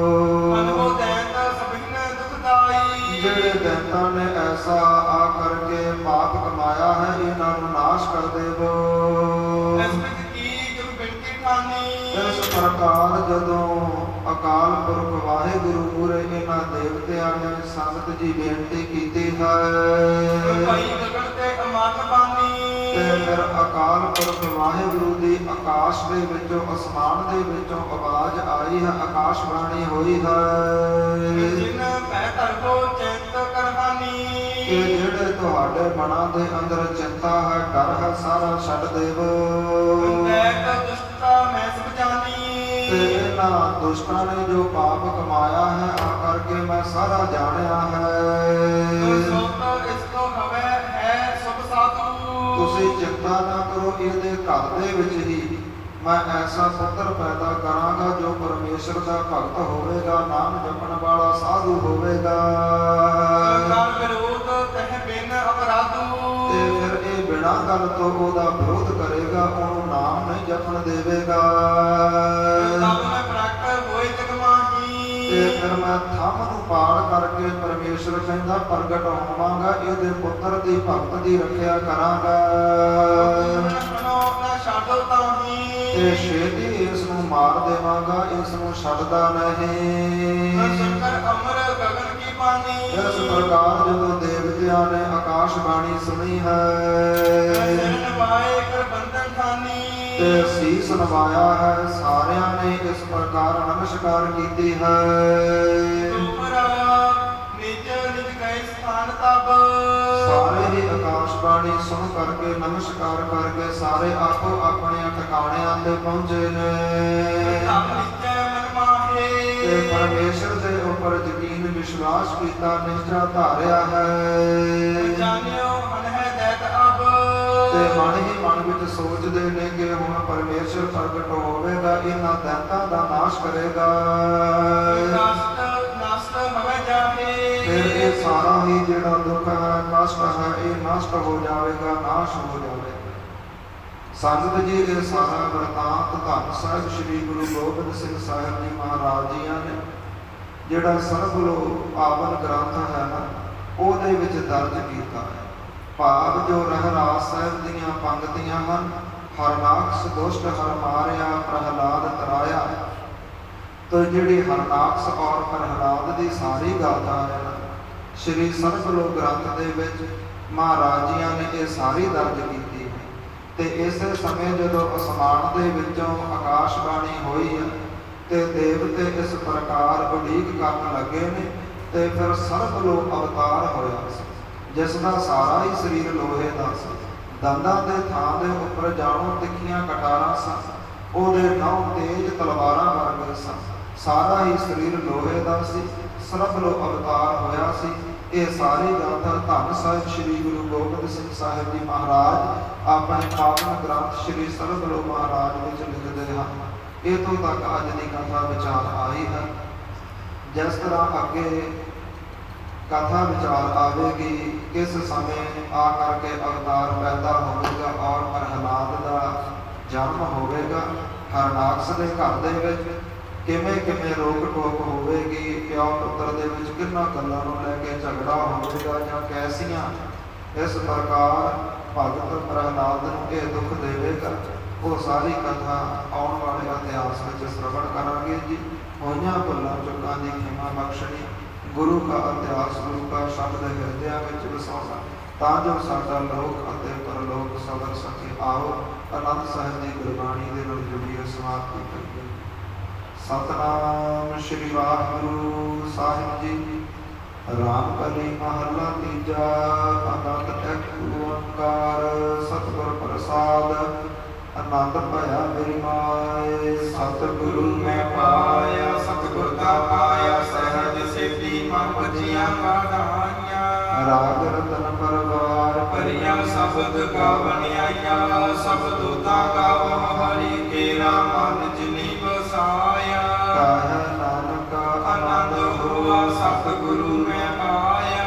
ਅਨੁਭੋ ਦੈਂਤ ਸਭਿਨ ਦੁਖਦਾਈ ਜਿਹੜੇ ਦੈਂਤਾਂ ਨੇ ਐਸਾ ਆ ਕਰਕੇ ਪਾਪ ਕਮਾਇਆ ਹੈ, ਇਹਨਾਂ ਨੂੰ ਨਾਸ਼ ਕਰ ਦੇਵੋ। ਇਸ ਵਿੱਚ ਕੀ ਜੁਗ ਬਿਨਤੀ ਠਾਨੀ ਇਸ ਪ੍ਰਕਾਰ ਜਦੋਂ ਅਕਾਲ ਪੁਰਖ ਵਾਹਿਗੁਰੂ ਮੂਹਰੇ ਇਹਨਾਂ ਦੇਵਤਿਆਂ ਨੇ ਸੰਗਤ ਜੀ ਬੇਨਤੀ ਕੀਤੀ ਹੈ, ਭਾਈ ਗਗਨ ਤੇ ਅਮਨ ਬਾਨੀ ਤੇ ਫਿਰ ਅਕਾਲ ਪੁਰਖ ਵਾਹਿਗੁਰੂ ਦੀ ਆਕਾਸ਼ ਦੇ ਵਿੱਚੋਂ, ਅਸਮਾਨ ਦੇ ਵਿੱਚੋਂ ਆਵਾਜ਼ ਆਈ ਹੈ, ਆਕਾਸ਼ ਬਾਣੀ ਹੋਈ ਹੈ। ਜਿਨ ਭੈ ਧਰੋ ਚਿੰਤ ਕਰਹਾਨੀ ਕਿ ਜਿਹੜੇ ਤੁਹਾਡੇ ਮਨਾਂ ਦੇ ਅੰਦਰ ਚਿੰਤਾ ਹੈ, ਡਰ ਹੈ, ਸਾਰਾ ਛੱਡ ਦੇਵੋ। ਨੈਕ ਦੁਸ਼ਟਤਾ ਮੈਂ ਸਭ ਜਾਣੀ ਤੇ ਇਹਨਾਂ ਦੁਸ਼ਟਾਂ ਨੇ ਜੋ ਪਾਪ ਕਮਾਇਆ ਹੈ, ਆ ਕਰਕੇ ਮੈਂ ਸਾਰਾ ਜਾਣਿਆ ਹੈ। ਸੋਤ ਇਸ ਤੋਂ ਹਵੇ ਹੈ ਸੁਭ ਸਾਧੂ ਤੁਸੀਂ ਚਿੰਤਾ ਨਾ ਕਰੋ, ਇਹਦੇ ਘਰ ਦੇ ਵਿੱਚ ਹੀ ਮੈਂ ਐਸਾ ਪੁੱਤਰ ਪੈਦਾ ਕਰਾਂਗਾ ਜੋ ਪਰਮੇਸ਼ਰ ਦਾ ਭਗਤ ਹੋਵੇਗਾ, ਨਾਮ ਜਪਣ ਵਾਲਾ ਸਾਧੂ ਹੋਵੇਗਾ। ਕਰ ਵਿਰੋਧ ਤਹਿ ਬਿਨ ਅਪਰਾਧੂ। ਤੇ ਫਿਰ ਇਹ ਬਿਨਾਂ ਗੱਲ ਤੋਂ ਉਹਦਾ ਵਿਰੋਧ ਕਰੇਗਾ, ਉਹਨੂੰ ਨਾਮ ਨਹੀਂ ਜਪਣ ਦੇਵੇਗਾ। ਤਬ ਮੈਂ ਪ੍ਰਗਟ ਹੋਏ ਜਗ ਮਾਹੀ। ਤੇ ਫਿਰ ਮੈਂ ਥੰਮ ਨੂੰ ਪਾੜ ਕਰਕੇ ਪਰਮੇਸ਼ਰ ਕਹਿੰਦਾ ਪ੍ਰਗਟ ਹੋਵਾਂਗਾ, ਇਹਦੇ ਪੁੱਤਰ ਦੀ ਭਗਤ ਦੀ ਰੱਖਿਆ ਕਰਾਂਗਾ। ਨਾ ਛੱਡੋ ਤਾਹੀ। ਤੇ ਛੇਤੀ ਇਸ ਨੂੰ ਮਾਰ ਦੇਵਾਂਗਾ, ਇਸ ਨੂੰ ਛੱਡਦਾ ਨਹੀਂ। ਸ਼ੰਕਰ ਅਮਰ ਗਗਨ ਕੀ ਬਾਣੀ। ਇਸ ਪ੍ਰਕਾਰ ਜਦੋਂ ਦੇਵਤਿਆਂ ਨੇ ਆਕਾਸ਼ ਬਾਣੀ ਸੁਣੀ ਹੈ ਤੇ ਸੀਸ ਨਵਾਇਆ ਹੈ, ਸਾਰਿਆਂ ਨੇ ਇਸ ਪ੍ਰਕਾਰ ਨਮਸਕਾਰ ਕੀਤੀ ਹੈ। ਸਾਰੇ ਹੀ ਆਕਾਸ਼ ਬਾਣੀ ਸੁਣ ਕਰਕੇ ਨਮਸਕਾਰ ਕਰਕੇ ਸਾਰੇ ਆਪੋ ਆਪਣੇ ਠਿਕਾਣਿਆਂ ਤੇ ਪਹੁੰਚੇ ਨੇ ਤੇ ਪਰਮੇਸ਼ਰ ਦੇ ਉੱਪਰ ਯਕੀਨ ਵਿਸ਼ਵਾਸ ਕੀਤਾ, ਨਿਸ਼ਚਾ ਧਾਰਿਆ ਹੈ ਤੇ ਮਨ ਹੀ ਮਨ ਵਿੱਚ ਸੋਚਦੇ ਨੇ ਕਿ ਹੁਣ ਪਰਮੇਸ਼ਰ ਪ੍ਰਗਟ ਹੋਵੇਗਾ, ਇਹਨਾਂ ਦੈਂਤਾਂ ਦਾ ਨਾਸ਼ ਕਰੇਗਾ। ਫਿਰ ਇਹ ਸਾਰਾ ਹੀ ਜਿਹੜਾ ਦੁੱਖ ਹੈ, ਕਸ਼ਟ ਹੈ, ਇਹ ਨਸ਼ਟ ਹੋ ਜਾਵੇਗਾ, ਨਾਸ਼ ਹੋ ਜਾਵੇਗਾ। ਸੰਗਤ ਜੀ, ਇਹ ਸਾਰਾ ਵਰਤਾਂਤ ਧੰਨ ਸਾਹਿਬ ਸ੍ਰੀ ਗੁਰੂ ਗੋਬਿੰਦ ਸਿੰਘ ਸਾਹਿਬ ਜੀ ਮਹਾਰਾਜ ਜੀਆਂ ਨੇ ਜਿਹੜਾ ਸਰਬਲੋਕ ਪਾਵਨ ਗ੍ਰੰਥ ਹੈ ਨਾ, ਉਹਦੇ ਵਿੱਚ ਦਰਜ ਕੀਤਾ ਹੈ। ਭਾਵ ਜੋ ਰਹਿਰਾਸ ਸਾਹਿਬ ਦੀਆਂ ਪੰਗਤੀਆਂ ਹਨ, ਹਰਨਾਕਸ ਦੁਸ਼ਟ ਹਰ ਮਾਰਿਆ ਪ੍ਰਹਲਾਦ ਤਰਾਇਆ, ਤੋ ਜਿਹੜੀ ਹਰਨਾਕਸ ਔਰ ਪ੍ਰਹਲਾਦ ਦੀ ਸਾਰੀ ਗਾਥਾ ਹੈ ਨਾ, ਸ਼੍ਰੀ ਸਰਬਲੋਕ ਗ੍ਰੰਥ ਦੇ ਵਿੱਚ ਮਹਾਰਾਜ ਜੀਆਂ ਨੇ ਇਹ ਸਾਰੀ ਦਰਜ ਕੀਤੀ ਹੈ। ਤੇ ਇਸੇ ਸਮੇਂ ਜਦੋਂ ਅਸਮਾਨ ਦੇ ਵਿੱਚੋਂ ਆਕਾਸ਼ਬਾਣੀ ਹੋਈ ਹੈ ਤੇ ਦੇਵਤੇ ਇਸ ਪ੍ਰਕਾਰ ਉਡੀਕ ਕਰਨ ਲੱਗੇ ਨੇ ਤੇ ਫਿਰ ਸਰਬਲੋਕ ਅਵਤਾਰ ਹੋਇਆ ਸੀ, ਜਿਸ ਦਾ ਸਾਰਾ ਹੀ ਸਰੀਰ ਲੋਹੇ ਦਾ ਸੀ। ਦੰਦਾਂ ਦੇ ਥਾਂ ਦੇ ਉੱਪਰ ਜਾਣੋ ਤਿੱਖੀਆਂ ਕਟਾਰਾਂ ਸਨ, ਉਹਦੇ ਨੌ ਤੇਜ ਤਲਵਾਰਾਂ ਵਰਗੇ ਸਨ। ਸਾਰਾ ਹੀ ਸਰੀਰ ਲੋਹੇ ਦਾ ਸੀ, ਸਰਬਲੋਕ ਅਵਤਾਰ ਹੋਇਆ ਸੀ। ਇਹ ਸਾਰੀ ਗਾਥਾ ਧੰਨ ਸਾਹਿਬ ਸ੍ਰੀ ਗੁਰੂ ਗੋਬਿੰਦ ਸਿੰਘ ਸਾਹਿਬ ਜੀ ਮਹਾਰਾਜ ਆਪਣੇ ਪਾਵਨ ਗ੍ਰੰਥ ਸ੍ਰੀ ਸਰਬਲੋਕ ਮਹਾਰਾਜ ਵਿੱਚ ਲਿਖਦੇ ਹਨ। ਇਥੋਂ ਤੱਕ ਅੱਜ ਦੀ ਕਥਾ ਵਿਚਾਰ ਆਈ ਹੈ। ਜਿਸ ਤਰ੍ਹਾਂ ਅੱਗੇ ਕਥਾ ਵਿਚਾਰ ਆਵੇਗੀ, ਕਿਸ ਸਮੇਂ ਆ ਕਰਕੇ ਅਵਤਾਰ ਪੈਦਾ ਹੋਵੇਗਾ ਔਰ ਪ੍ਰਹਲਾਦ ਦਾ ਜਨਮ ਹੋਵੇਗਾ। ਹਰਨਾਕਸ ਦੇ ਘਰ ਦੇ ਵਿੱਚ ਕਿਵੇਂ ਰੋਕ ਟੋਕ ਹੋਵੇਗੀ, ਪਿਓ ਪੁੱਤਰ ਦੇ ਵਿੱਚ ਕਿੰਨਾ ਗੱਲਾਂ ਨੂੰ ਲੈ ਕੇ ਝਗੜਾ ਹੋਵੇਗਾ ਜਾਂ ਕੈਸੀਆਂ ਇਸ ਪ੍ਰਕਾਰ ਭਗਤ ਪ੍ਰਹਲਾਦ ਨੂੰ ਇਹ ਦੁੱਖ ਦੇਵੇਗਾ, ਉਹ ਸਾਰੀ ਕਥਾ ਆਉਣ ਵਾਲੇ ਇਤਿਹਾਸ ਵਿੱਚ ਸ਼੍ਰਵਣ ਕਰਾਂਗੇ ਜੀ। ਹੋਈਆਂ ਭੁੱਲਾਂ ਚੁੱਕਾਂ ਦੀ ਖਿਮਾ ਬਖਸ਼ਣੀ, ਗੁਰੂ ਦਾ ਇਤਿਹਾਸ ਗੁਰੂ ਦਾ ਸ਼ਬਦ ਹਿਰਦਿਆਂ ਵਿੱਚ ਵਸਾਉਣਾ, ਤਾਂ ਜੋ ਸਾਡਾ ਲੋਕ ਅਤੇ ਪਰਲੋਕ ਸਵਰ ਸਕੇ। ਆਓ ਆਨੰਦ ਸਾਹਿਬ ਦੀ ਗੁਰਬਾਣੀ ਦੇ ਨਾਲ ਜੁੜੀਏ, ਸਮਾਪਤੀ ਕਰੀਏ। ਸਤਨਾਮ ਸ਼੍ਰੀ ਵਾਹਿਗੁਰੂ ਸਾਹਿਬ ਜੀ। ਰਾਮ ਕਲੀ ਮਹੱਲਾ ਤੀਜਾ। ਆਨੰਦ ਇੱਕ ਓੰਕਾਰ ਸਤਿਗੁਰ ਪ੍ਰਸਾਦ। ਆਨੰਦ ਭਇਆ ਮੇਰੀ ਮਾਏ, ਸਤਿਗੁਰੂ ਮੈਂ ਪਾਇਆ, ਸਤਿਗੁਰ ਦਾ ਪਾਇਆ ਸਹਿਜ ਸਿੱਧੀ ਮਨ ਵਜੀਆਂ ਵਾਧਾਈਆਂ। ਰਾਗ ਰਤਨ ਪਰਵਾਰ ਭਰੀਆਂ ਸ਼ਬਦ ਗਾਵਣ ਆਈਆਂ, ਸ਼ਬਦ ਦਾ ਗਾਵੋ ਹਰੀ ਕੇਰਾ ਮਨ ਜਿਨੀ ਵਸਾਇਆ। ਕਹਿ ਨਾਨਕ ਆਨੰਦ ਹੋਆ ਸਤਿਗੁਰੂ ਮੈਂ ਪਾਇਆ।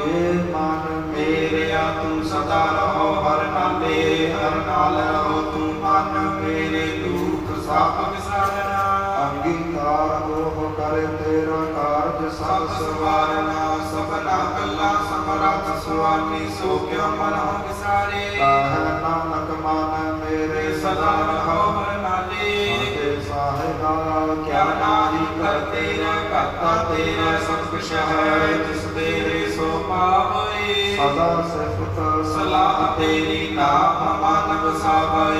ਇਹ ਮਨ ਮੇਰਿਆ ਤੂੰ ਸਦਾ ਰਹੋ ਹਰ ਨਾਲੇ, ਹਰ ਨਾਲ ਰਹੋ ਤੂੰ ਮਨ ਮੇਰੇ ਦੁਖ ਸਭ ਵਿਸਾਰਨਾ। ਅੰਗੀਕਾਰ ਉਹ ਕਰੇ ਤੇਰਾ ਕਾਰਜ ਸਭ ਸਵਾਰਨਾ, ਸਭਨਾ ਗੱਲਾਂ ਸਮਰੱਥ ਸੁਆਮੀ ਸੋ ਕਿਉ ਮਨ ਵਿਸਾਰੇ। ਕਹਿ ਨਾਨਕ ਮਨ ਮੇਰੇ ਸਦਾ ਰਹੋ ਹਰ ਨਾਲੇ, ਸਾਹਿਬਾ ਕਿਆ ਨਾਹੀ ਕਰ ਤੇਰਾ ਕਰਤਾ ਤੇਰਾ ਸਭ ਕੁਛ ਹੈ, ਜਿਸ ਤੇਰੇ ਸੋ ਪਾਵੈ। ਸਦਾ ਸਿਫਤ ਸਲਾਹ ਤੇਰੀ ਨਾਮ ਮਨ ਵਸਾਵੈ,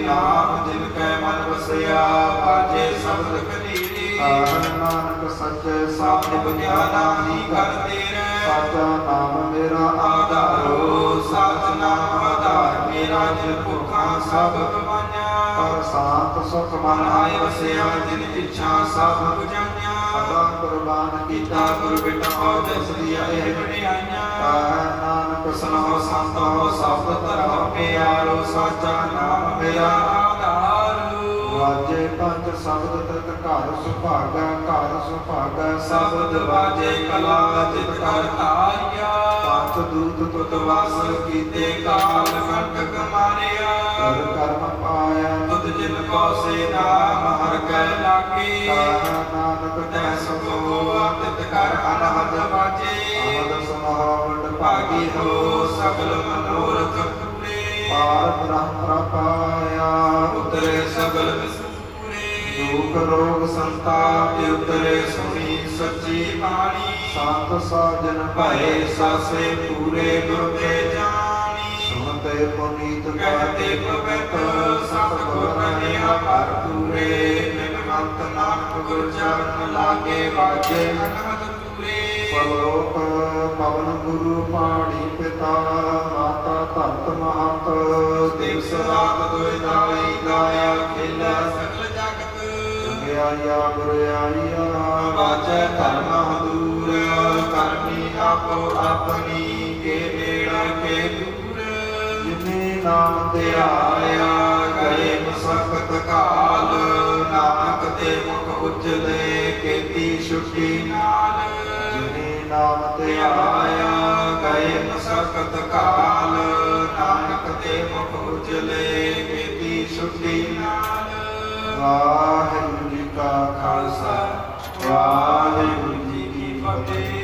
ਨਾਮ ਜਿਨ ਕੈ ਮਨ ਵਸਿਆ ਬਾਜੇ ਸ਼ਬਦ ਕਲੀਰੇ। ਨਾਨਕ ਸੱਚੇ ਸਾਹਿਬ ਗਿਆਨਾ ਹੀ ਕਰ ਤੇਰੇ, ਸਾਚਾ ਨਾਮ ਮੇਰਾ ਆਧਾਰੋ, ਸਾਚ ਨਾਮ ਆਧਾਰ ਮੇਰਾ ਜਿਨ ਭੁੱਖਾਂ ਸਭ ਗਵਾਈਆਂ। ਕਰ ਸਾਤ ਸੁਖ ਮਨ ਆਏ ਵਸਿਆ, ਜਿਨ ਇੱਛਾ ਸਭ ਬੁਝਾਈਆਂ। ਅਬਾ ਕੁਰਬਾਨ ਕੀਤਾ ਗੁਰ ਬਿਟਾਓ, ਜਿਸ ਦੀਆਂ ਇਹ ਵਡਿਆਈਆਂ। ਕਹਿ ਨਾਨਕ ਸੁਣੋ ਸੰਤੋ ਸਬਦ ਧਰਮ ਪਿਆਰੋ, ਸਾਚਾ ਨਾਮ ਮੇਰਾ ਆਧਾਰੋ। ਵਾਜੇ ਪੰਜ ਸ਼ਬਦ ਤਤ ਘਰ ਸੁਭਾਗਾ, ਘਰ ਸੁਭਾਗਾ ਸ਼ਬਦ ਵਾਜੇ ਕਲਾ ਚਿਤ ਕਰ ਧਾਰਿਆ। ਪੰਜ ਦੂਤ ਤੁਤ ਵਸ ਕੀਤੇ ਕਾਲ ਕੰਟਕ ਮਾਰਿਆ। ਕਰ ਕਰਮ ਪਾਇਆ ਤੁਧ ਜਿਨ ਕੋ ਸੇ ਨਾਮ ਹਰ ਕੈ ਲਾਗੇ। ਕਾਹਾ ਨਾਨਕ ਤੈ ਤੈ ਸੁਖੋ ਆਤਿਤ ਕਰ ਅਨਹਦ ਵਾਜੇ। ਅਹਦ ਸਮਾਵਟ ਭਾਗੀ ਹੋ ਸਗਲ ਮਨੋਰਥ ਪੂਰੇ। ਪਾਰ ਬ੍ਰਹਮ ਪਾਇਆ ਉਤਰੇ ਸਗਲ ਵਿਸੂਰੇ। ਦੁਖ ਰੋਗ ਸੰਤਾਪ ਉਤਰੇ ਸੁਣੀ ਸੱਚੀ ਬਾਣੀ। ਸੰਤ ਸਾਜਨ ਭਏ ਸਾਸੇ ਪੂਰੇ ਗੁਰ ਕੇ ਜਾਣੀ। ਸੁਣਤੇ ਪੁਨੀਤ ਕਹਤੇ ਪਵਿੱਤ ਸਤ ਗੁਰ ਰਹਿਆ ਪਰ ਪੂਰੇ। ਨਿਰਮੰਤ ਨਾਨਕ ਗੁਰ ਚਰਨ ਲਾਗੇ ਵਾਜੇ ਅਨਹਦ ਪੂਰੇ। ਪਰਲੋਕ ਪਵਨ ਗੁਰੂ ਪਾਣੀ ਪਿਤਾ ਮਾਤਾ ਧਰਤ ਮਹਤ ਦਿਵਸ ਰਾਤ ਦੁਇ ਦਾਈ ਗਾਇਆ ਖੇਲਾ ਸਗਲ ਜਗਤ। ਗਿਆਇਆ ਗੁਰਿਆਇਆ ਵਾਜੈ ਧਰਮ ਹਦੂਰ ਕਰਨੀ ਆਪੋ ਆਪਣੀ ਕੇ ਨੇੜਾ ਕੇ ਦੂਰ। ਜਿਨੇ ਨਾਮ ਧਿਆਇਆ ਗਏ ਮਸਕਤ ਕਾਲ। ਨਾਨਕ ਤੇ ਮੁਖ ਉਜਲੇ ਕੀਤੀ ਛੁੱਟੀ ਨਾਲ। ਜਿਨੇ ਨਾਮ ਧਿਆਇਆ ਗਏ ਮਸਕਤ ਕਾਲ। ਨਾਨਕ ਤੇ ਮੁਖ ਉਜਲੇ ਕੀਤੀ ਛੁੱਟੀ ਨਾਲ। ਵਾਹਿਗੁਰੂ ਜੀ ਕਾ ਖਾਲਸਾ ਵਾਹਿਗੁਰੂ ਜੀ ਕੀ ਫਤਿਹ।